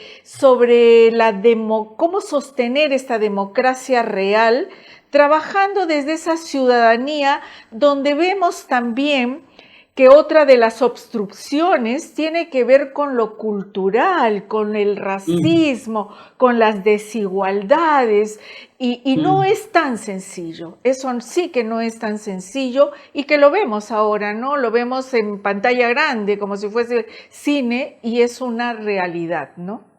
cómo sostener esta democracia real, trabajando desde esa ciudadanía donde vemos también que otra de las obstrucciones tiene que ver con lo cultural, con el racismo, con las desigualdades, y no es tan sencillo, eso sí que no es tan sencillo, y que lo vemos ahora, ¿no? Lo vemos en pantalla grande, como si fuese cine, y es una realidad, ¿no?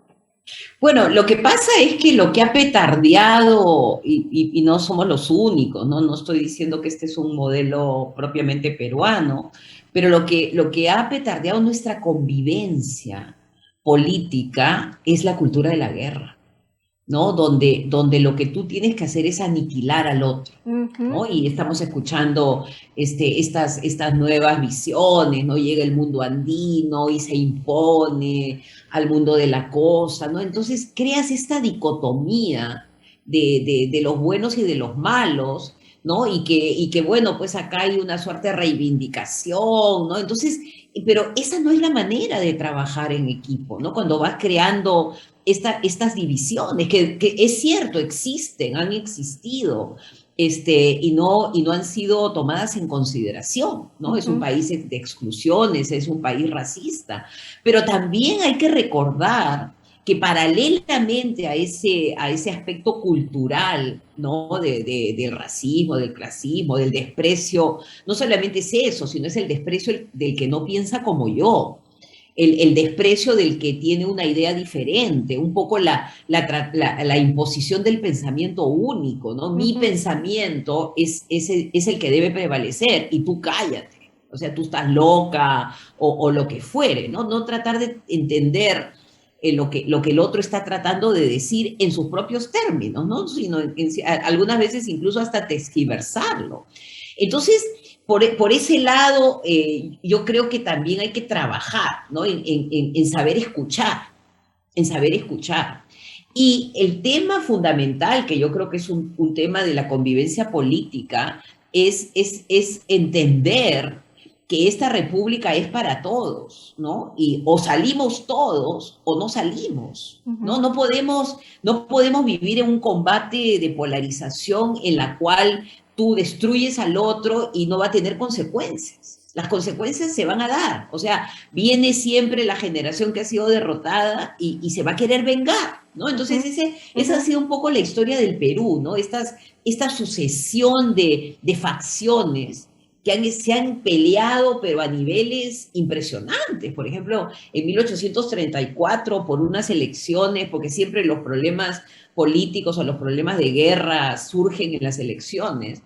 Bueno, lo que pasa es que lo que ha petardeado, y no somos los únicos, ¿no? No estoy diciendo que este es un modelo propiamente peruano, pero lo que ha petardeado nuestra convivencia política es la cultura de la guerra, ¿no? Donde lo que tú tienes que hacer es aniquilar al otro, Uh-huh. ¿no? Y estamos escuchando estas nuevas visiones, ¿no? Llega el mundo andino y se impone al mundo de la cosa, ¿no? Entonces creas esta dicotomía de los buenos y de los malos, ¿no? Y que, bueno, pues acá hay una suerte de reivindicación, ¿no? Entonces, pero esa no es la manera de trabajar en equipo, ¿no? Cuando vas creando estas divisiones, que es cierto, existen, han existido, y no han sido tomadas en consideración, ¿no? Es un Uh-huh. país de exclusiones, es un país racista, pero también hay que recordar que paralelamente a ese aspecto cultural, ¿no? Del racismo, del clasismo, del desprecio, no solamente es eso, sino es el desprecio del que no piensa como yo, el desprecio del que tiene una idea diferente, un poco la imposición del pensamiento único, ¿no? Mi Uh-huh. pensamiento es el que debe prevalecer y tú cállate, o sea, tú estás loca o lo que fuere, ¿no? No tratar de entender, lo que el otro está tratando de decir en sus propios términos, ¿no? Sino algunas veces incluso hasta tergiversarlo. Entonces, por ese lado, yo creo que también hay que trabajar, ¿no? En saber escuchar, en saber escuchar. Y el tema fundamental, que yo creo que es un tema de la convivencia política, es entender que esta república es para todos, ¿no? Y o salimos todos o no salimos, ¿no? No podemos vivir en un combate de polarización en la cual tú destruyes al otro y no va a tener consecuencias. Las consecuencias se van a dar. O sea, viene siempre la generación que ha sido derrotada y se va a querer vengar, ¿no? Entonces, esa ha sido un poco la historia del Perú, ¿no? Esta sucesión de facciones que se han peleado, pero a niveles impresionantes. Por ejemplo, en 1834, por unas elecciones, porque siempre los problemas políticos o los problemas de guerra surgen en las elecciones,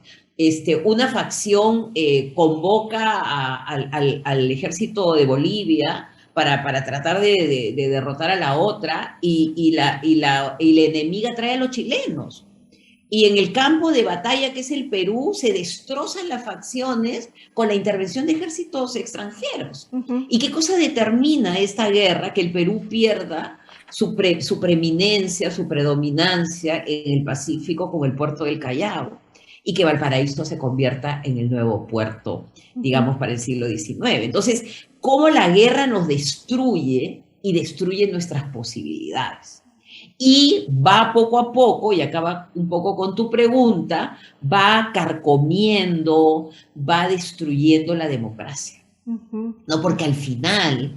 una facción convoca al ejército de Bolivia para tratar de derrotar a la otra y la enemiga trae a los chilenos. Y en el campo de batalla que es el Perú se destrozan las facciones con la intervención de ejércitos extranjeros. ¿Y qué cosa determina esta guerra? Que el Perú pierda su preeminencia, su predominancia en el Pacífico con el puerto del Callao y que Valparaíso se convierta en el nuevo puerto, digamos, para el siglo XIX. Entonces, ¿cómo la guerra nos destruye y destruye nuestras posibilidades? Y va poco a poco, y acaba un poco con tu pregunta, va carcomiendo, va destruyendo la democracia. ¿No? Porque al final,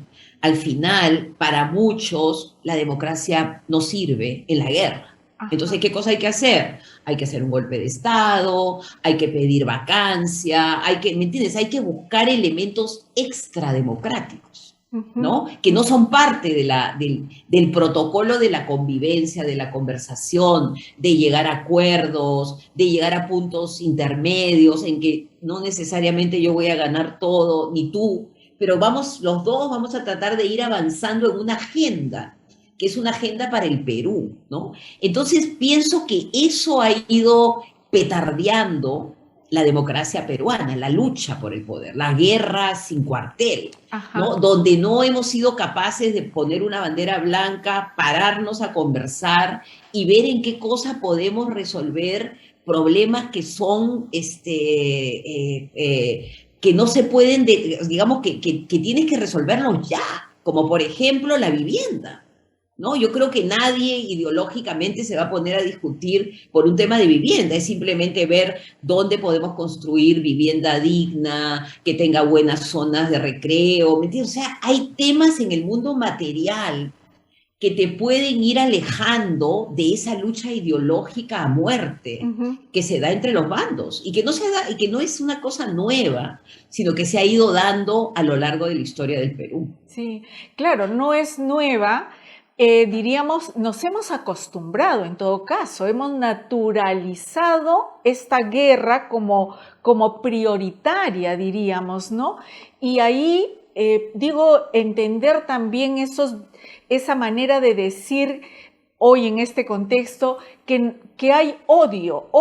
para muchos, la democracia no sirve en la guerra. Entonces, ¿qué cosa hay que hacer? Hay que hacer un golpe de Estado, hay que pedir vacancia, ¿me entiendes? Hay que buscar elementos extrademocráticos, ¿no? Que no son parte del protocolo de la convivencia, de la conversación, de llegar a acuerdos, de llegar a puntos intermedios en que no necesariamente yo voy a ganar todo, ni tú, pero los dos vamos a tratar de ir avanzando en una agenda, que es una agenda para el Perú, ¿no? Entonces pienso que eso ha ido petardeando la democracia peruana, la lucha por el poder, la guerra sin cuartel, ¿no? Donde no hemos sido capaces de poner una bandera blanca, pararnos a conversar y ver en qué cosa podemos resolver problemas que son, que no se pueden, digamos, que tienes que resolverlos ya, como por ejemplo la vivienda. ¿No? Yo creo que nadie ideológicamente se va a poner a discutir por un tema de vivienda, es simplemente ver dónde podemos construir vivienda digna, que tenga buenas zonas de recreo, ¿me entiendes? O sea, hay temas en el mundo material que te pueden ir alejando de esa lucha ideológica a muerte que se da entre los bandos y que no se da, y que no es una cosa nueva, sino que se ha ido dando a lo largo de la historia del Perú. Sí, claro, no es nueva. Diríamos, nos hemos acostumbrado en todo caso, hemos naturalizado esta guerra como prioritaria, diríamos, ¿no? Y ahí, entender también esa manera de decir hoy en este contexto que hay odio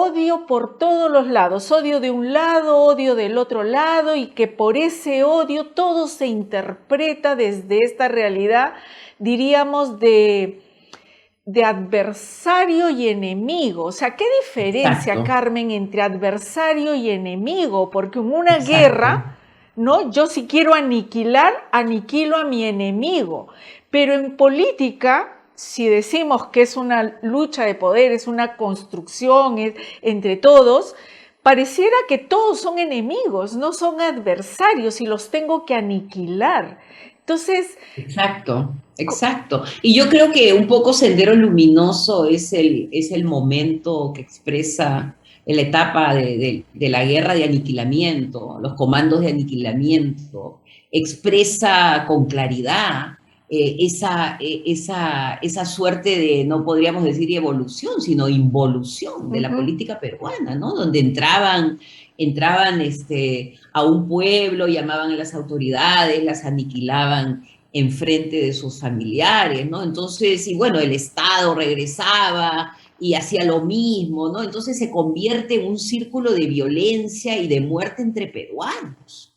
por todos los lados, odio de un lado, odio del otro lado, y que por ese odio todo se interpreta desde esta realidad, diríamos, de adversario y enemigo. O sea, ¿qué diferencia, Exacto, Carmen, entre adversario y enemigo? Porque en una guerra, ¿no? Yo si quiero aniquilar, aniquilo a mi enemigo. Pero en política, si decimos que es una lucha de poder, es una construcción entre todos, pareciera que todos son enemigos, no son adversarios y los tengo que aniquilar. Entonces... Exacto. Y yo creo que un poco Sendero Luminoso es el momento que expresa en la etapa de la guerra de aniquilamiento, los comandos de aniquilamiento, expresa con claridad esa suerte de, no podríamos decir evolución, sino involución de la política peruana, ¿no? Donde entraban a un pueblo, llamaban a las autoridades, las aniquilaban enfrente de sus familiares, ¿no? Entonces, y bueno, el Estado regresaba y hacía lo mismo, ¿no? Entonces se convierte en un círculo de violencia y de muerte entre peruanos,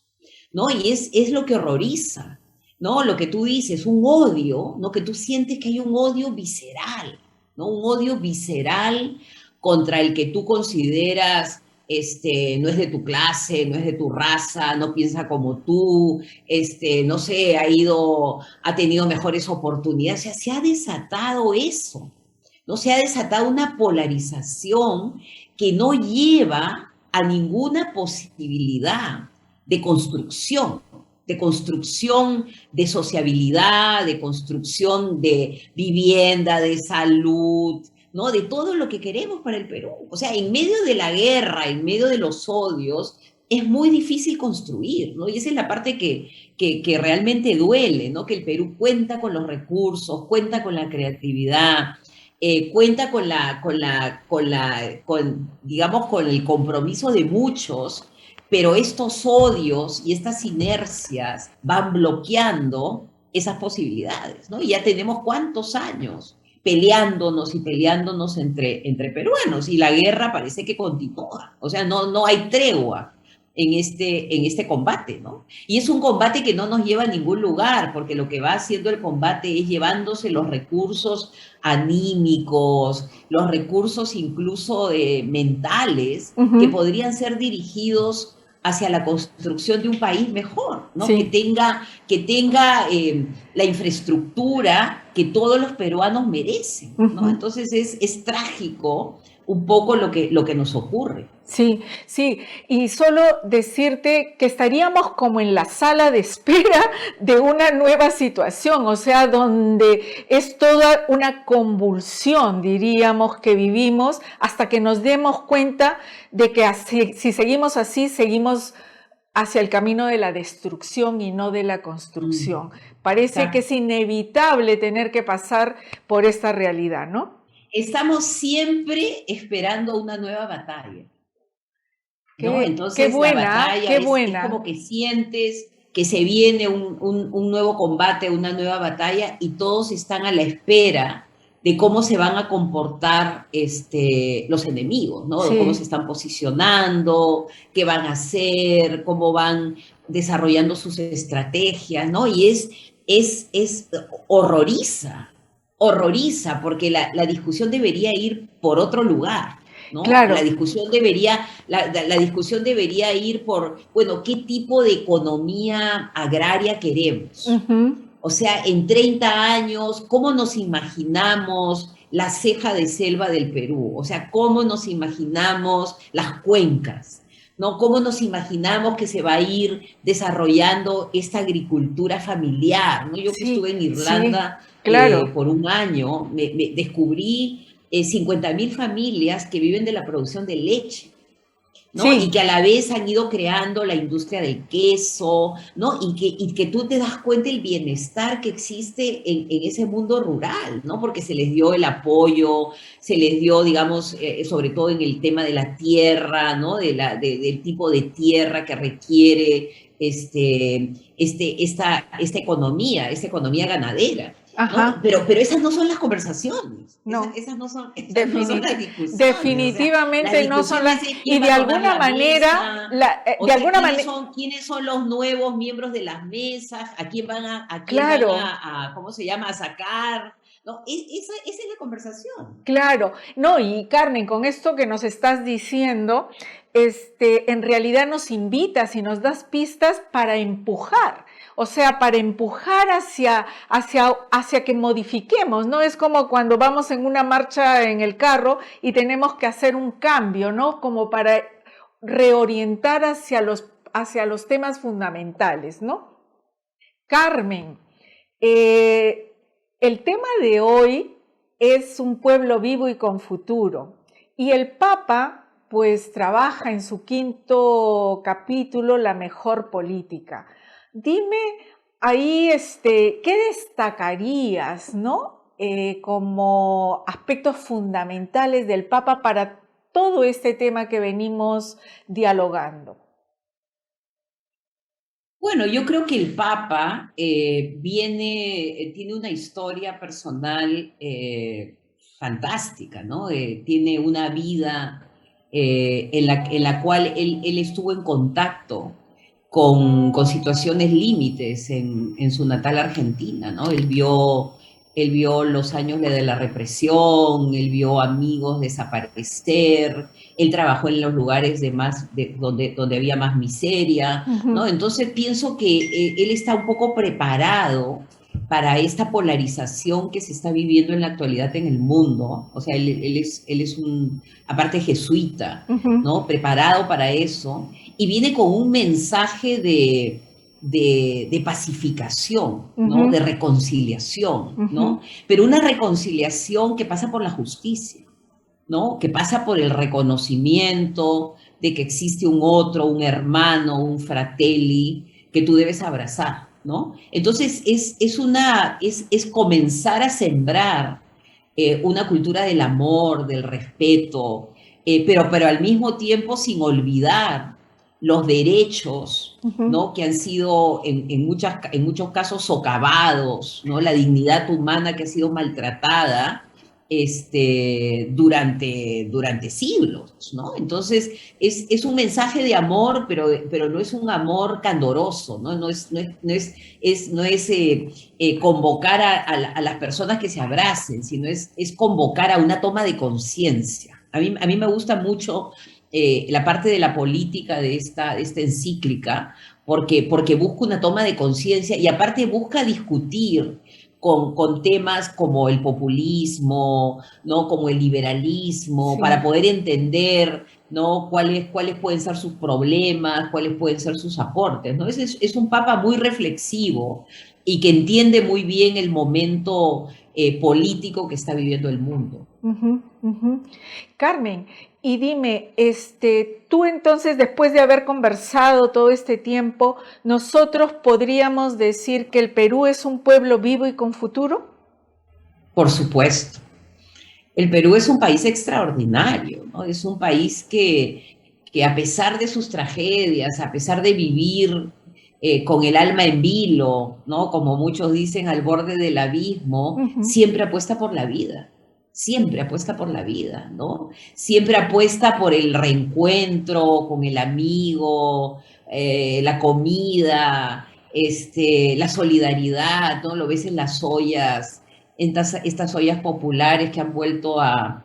¿no? Y es lo que horroriza, ¿no? Lo que tú dices, un odio, ¿no? Que tú sientes que hay un odio visceral, ¿no? Un odio visceral contra el que tú consideras no es de tu clase, no es de tu raza, no piensa como tú, no sé, ha tenido mejores oportunidades, o sea, se ha desatado eso, ¿no? Se ha desatado una polarización que no lleva a ninguna posibilidad de construcción de sociabilidad, de construcción de vivienda, de salud, ¿no? De todo lo que queremos para el Perú. O sea, en medio de la guerra, en medio de los odios, es muy difícil construir, ¿no? Y esa es la parte que realmente duele, ¿no? Que el Perú cuenta con los recursos, cuenta con la creatividad, cuenta digamos, con el compromiso de muchos, pero estos odios y estas inercias van bloqueando esas posibilidades, ¿no? Y ya tenemos cuántos años peleándonos y peleándonos entre peruanos y la guerra parece que continúa, o sea, no hay tregua en este combate, ¿no? Y es un combate que no nos lleva a ningún lugar, porque lo que va haciendo el combate es llevándose los recursos anímicos, los recursos incluso mentales, que Ujú. podrían ser dirigidos hacia la construcción de un país mejor, ¿no? Sí. Que tenga la infraestructura que todos los peruanos merecen, ¿no? Ujú. Entonces es trágico un poco lo que nos ocurre. Sí, sí, y solo decirte que estaríamos como en la sala de espera de una nueva situación, o sea, donde es toda una convulsión, diríamos, que vivimos hasta que nos demos cuenta de que si seguimos así, seguimos hacia el camino de la destrucción y no de la Mm, construcción. Parece que exacto. es inevitable tener que pasar por esta realidad, ¿no? Estamos siempre esperando una nueva batalla, ¿no? Qué Entonces la buena, batalla qué es como buena. que sientes que se viene un nuevo combate, una nueva batalla y todos están a la espera de cómo se van a comportar los enemigos, ¿no? De cómo se Sí. están posicionando, qué van a hacer, cómo van desarrollando sus estrategias, ¿no? Y es horroriza, horroriza, porque la discusión debería ir por otro lugar, ¿no? Claro. La discusión debería ir por, bueno, ¿qué tipo de economía agraria queremos? Ujú. O sea, en 30 años, ¿cómo nos imaginamos la ceja de selva del Perú? O sea, ¿cómo nos imaginamos las cuencas? ¿No? ¿Cómo nos imaginamos que se va a ir desarrollando esta agricultura familiar? ¿No? Yo que estuve Sí, en sí, Irlanda claro. por un año, me descubrí 50.000 familias que viven de la producción de leche, ¿no? Y Sí, que a la vez han ido creando la industria del queso, ¿no? Y que tú te das cuenta el bienestar que existe en ese mundo rural, ¿no? Porque se les dio el apoyo, se les dio, digamos, sobre todo en el tema de la tierra, ¿no? Del tipo de tierra que requiere esta economía ganadera. ¿No? ajá, Pero esas no son las conversaciones, no. esas no son las discusiones, o sea, las Definitivamente no son discusiones las, es y quién va a tomar la mesa, o de sea, alguna manera, quiénes son los nuevos miembros de las mesas, a quién van claro, ¿cómo se llama?, a sacar, ¿no? Esa es la conversación. claro. No, y Carmen, con esto que nos estás diciendo, en realidad nos invitas y nos das pistas para empujar. O sea, para empujar hacia que modifiquemos, ¿no? Es como cuando vamos en una marcha en el carro y tenemos que hacer un cambio, ¿no? Como para reorientar hacia los temas fundamentales, ¿no? Carmen, eh, el tema de hoy es un pueblo vivo y con futuro. Y el Papa, pues, trabaja en su quinto capítulo, La mejor política. Dime ahí, ¿qué destacarías, no? Como aspectos fundamentales del Papa para todo este tema que venimos dialogando. Bueno, yo creo que el Papa tiene una historia personal fantástica, ¿no? Tiene una vida en la cual él estuvo en contacto con situaciones límites en su natal Argentina, ¿no? Él vio los años de la represión, él vio amigos desaparecer, él trabajó en los lugares donde había más miseria, ¿no? Ujú, Entonces pienso que él está un poco preparado para esta polarización que se está viviendo en la actualidad en el mundo. O sea, él es un, aparte jesuita, ujú, ¿no? Preparado para eso y viene con un mensaje de pacificación, ¿no? De ujú, reconciliación, ¿no? ujú. Pero una reconciliación que pasa por la justicia, ¿no? Que pasa por el reconocimiento de que existe un otro, un hermano, un fratelli que tú debes abrazar, ¿no? Entonces es comenzar a sembrar una cultura del amor, del respeto, pero al mismo tiempo sin olvidar los derechos, Ujú. ¿no? Que han sido en muchos casos socavados, ¿no? La dignidad humana que ha sido maltratada durante siglos, ¿no? Entonces, es un mensaje de amor, pero no es un amor candoroso, ¿no? No es convocar a las personas que se abracen, sino es convocar a una toma de conciencia. A mí me gusta mucho la parte de la política de esta encíclica, porque busca una toma de conciencia y aparte busca discutir con temas como el populismo, ¿no? Como el liberalismo, para Sí. poder entender, ¿no? Cuáles pueden ser sus problemas, cuáles pueden ser sus aportes, ¿no? Es un papa muy reflexivo y que entiende muy bien el momento político que está viviendo el mundo. Ujú, ujú. Carmen, y dime, tú entonces, después de haber conversado todo este tiempo, ¿nosotros podríamos decir que el Perú es un pueblo vivo y con futuro? Por supuesto. El Perú es un país extraordinario, ¿no? Es un país que a pesar de sus tragedias, a pesar de vivir con el alma en vilo, ¿no? Como muchos dicen, al borde del abismo, Ujú, siempre apuesta por la vida, siempre apuesta por la vida, ¿no? Siempre apuesta por el reencuentro con el amigo, la comida, la solidaridad, ¿no? Lo ves en las ollas estas ollas populares que han vuelto a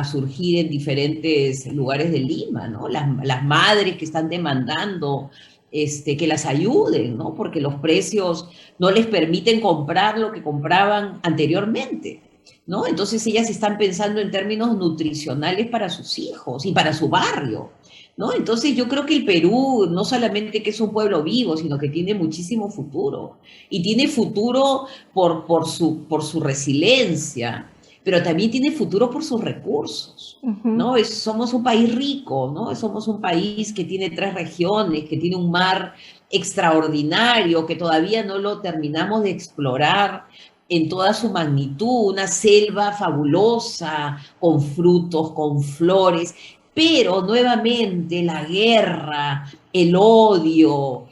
surgir en diferentes lugares de Lima, ¿no? Las madres que están demandando que las ayuden, ¿no? Porque los precios no les permiten comprar lo que compraban anteriormente, ¿no? Entonces ellas están pensando en términos nutricionales para sus hijos y para su barrio, ¿no? Entonces yo creo que el Perú no solamente que es un pueblo vivo, sino que tiene muchísimo futuro. Y tiene futuro por su resiliencia, pero también tiene futuro por sus recursos, ujú. ¿no? Somos un país rico, ¿no? Somos un país que tiene 3 regiones, que tiene un mar extraordinario, que todavía no lo terminamos de explorar en toda su magnitud, una selva fabulosa, con frutos, con flores, pero nuevamente la guerra, el odio,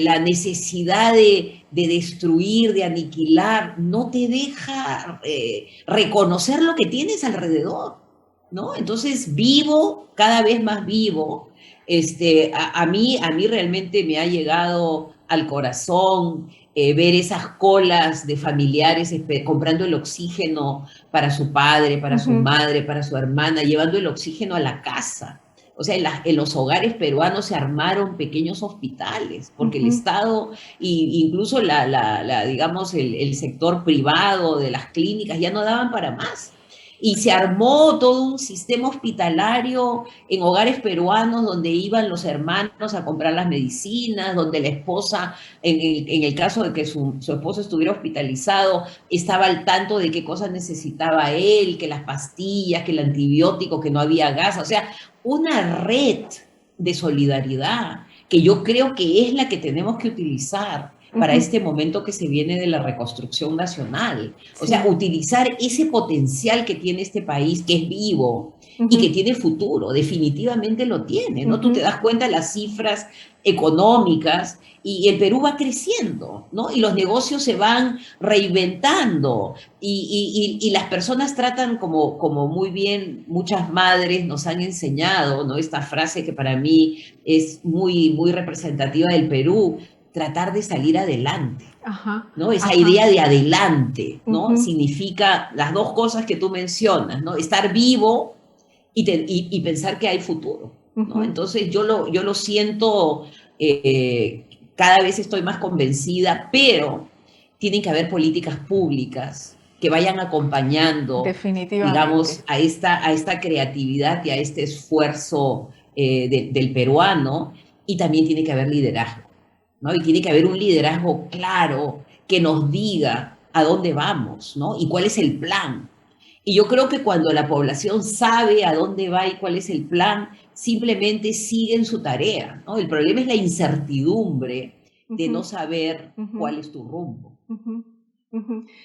la necesidad de destruir, de aniquilar, no te deja reconocer lo que tienes alrededor, ¿no? Entonces vivo, cada vez más vivo. A mí realmente me ha llegado al corazón ver esas colas de familiares comprando el oxígeno para su padre, para su Ujú, madre, para su hermana, llevando el oxígeno a la casa. O sea, en los hogares peruanos se armaron pequeños hospitales, porque el ujú. Estado e incluso digamos, el sector privado de las clínicas ya no daban para más. Y se armó todo un sistema hospitalario en hogares peruanos donde iban los hermanos a comprar las medicinas, donde la esposa, en el caso de que su esposo estuviera hospitalizado, estaba al tanto de qué cosas necesitaba él, que las pastillas, que el antibiótico, que no había gas. O sea, una red de solidaridad que yo creo que es la que tenemos que utilizar para Ujú. este momento que se viene de la reconstrucción nacional. O sea, Sí. utilizar ese potencial que tiene este país, que es vivo, y que tiene futuro, definitivamente lo tiene, ¿no? Tú te das cuenta de las cifras económicas y el Perú va creciendo, ¿no? Y los negocios se van reinventando y las personas tratan como muy bien, muchas madres nos han enseñado, ¿no? Esta frase que para mí es muy representativa del Perú, tratar de salir adelante. Ajá, ¿No? Esa ajá. idea de adelante, ¿no? Significa las dos cosas que tú mencionas, ¿no? Estar vivo y pensar que hay futuro, ¿no? Entonces yo lo siento, cada vez estoy más convencida, pero tienen que haber políticas públicas que vayan acompañando, digamos, Definitivamente. a esta creatividad y a este esfuerzo del peruano, y también tiene que haber liderazgo, ¿no? Y tiene que haber un liderazgo claro que nos diga a dónde vamos, ¿no? Y cuál es el plan. Y yo creo que cuando la población sabe a dónde va y cuál es el plan, simplemente siguen su tarea, ¿no? El problema es la incertidumbre de no saber cuál es tu rumbo.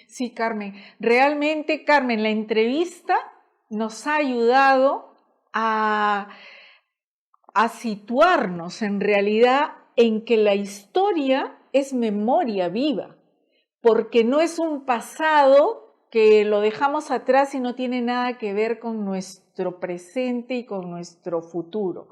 Sí, Carmen. Realmente, Carmen, la entrevista nos ha ayudado a situarnos en realidad en que la historia es memoria viva, porque no es un pasado que lo dejamos atrás y no tiene nada que ver con nuestro presente y con nuestro futuro.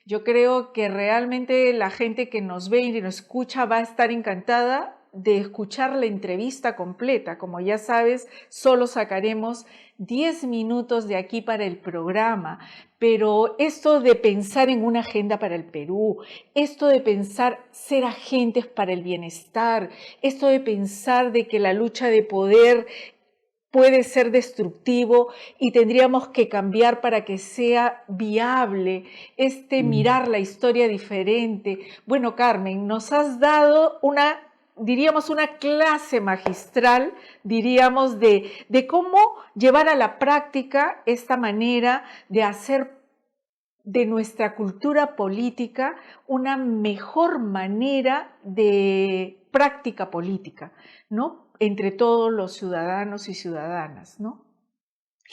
Yo creo que realmente la gente que nos ve y nos escucha va a estar encantada de escuchar la entrevista completa. Como ya sabes, solo sacaremos 10 minutos de aquí para el programa, pero esto de pensar en una agenda para el Perú, esto de pensar ser agentes para el bienestar, esto de pensar de que la lucha de poder puede ser destructivo y tendríamos que cambiar para que sea viable, mirar la historia diferente. Bueno, Carmen, nos has dado diríamos, una clase magistral, diríamos, de cómo llevar a la práctica esta manera de hacer de nuestra cultura política una mejor manera de práctica política, ¿no? Entre todos los ciudadanos y ciudadanas, ¿no?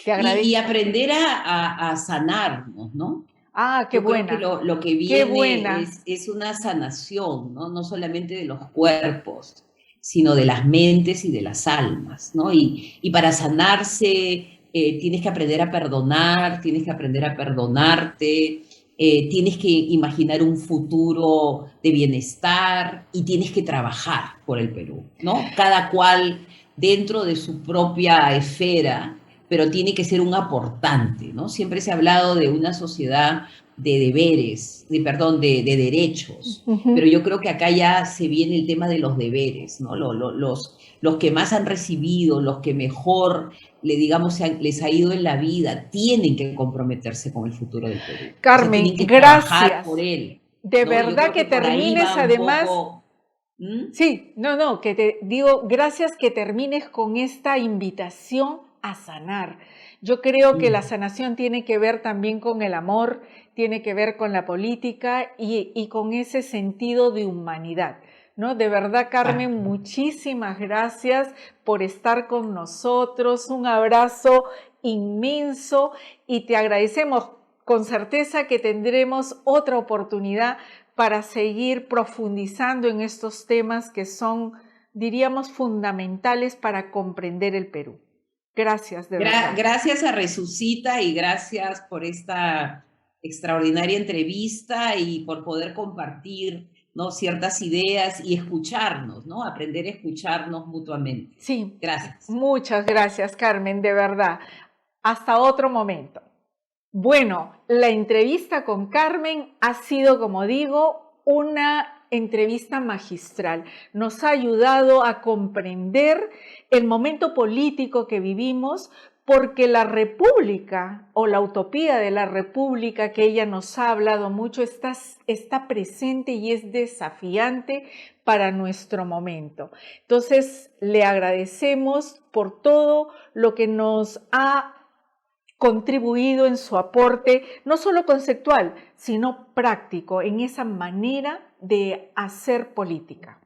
Te Y agradezco. aprender a sanarnos, ¿no? Ah, qué Yo creo que buena, lo que qué viene buena. es una sanación, ¿no? No solamente de los cuerpos, sino de las mentes y de las almas, ¿no? Y para sanarse tienes que aprender a perdonar, tienes que aprender a perdonarte, tienes que imaginar un futuro de bienestar y tienes que trabajar por el Perú, ¿no? Cada cual dentro de su propia esfera, pero tiene que ser un aportante, ¿no? Siempre se ha hablado de una sociedad de deberes, de derechos, pero yo creo que acá ya se viene el tema de los deberes, ¿no? Los que más han recibido, los que mejor, les ha ido en la vida, tienen que comprometerse con el futuro del Perú. O sea, Carmen, tienen que trabajar por gracias. él, De ¿no? Y yo verdad creo que que por ahí termines va un además. poco. ¿Mm? Sí, no, que te digo, gracias que termines con esta invitación a sanar. Yo creo que la sanación tiene que ver también con el amor, tiene que ver con la política y con ese sentido de humanidad, ¿no? De verdad, Carmen, Exacto. muchísimas gracias por estar con nosotros. Un abrazo inmenso y te agradecemos con certeza que tendremos otra oportunidad para seguir profundizando en estos temas que son, diríamos, fundamentales para comprender el Perú. Gracias, de verdad. Gracias a Resucita y gracias por esta extraordinaria entrevista y por poder compartir, ¿no?, ciertas ideas y escucharnos, ¿no? Aprender a escucharnos mutuamente. Sí, Gracias. muchas gracias, Carmen, de verdad. Hasta otro momento. Bueno, la entrevista con Carmen ha sido, como digo, una entrevista magistral. Nos ha ayudado a comprender el momento político que vivimos, porque la república o la utopía de la república que ella nos ha hablado mucho está presente y es desafiante para nuestro momento. Entonces, le agradecemos por todo lo que nos ha contribuido en su aporte, no solo conceptual, sino práctico, en esa manera de hacer política.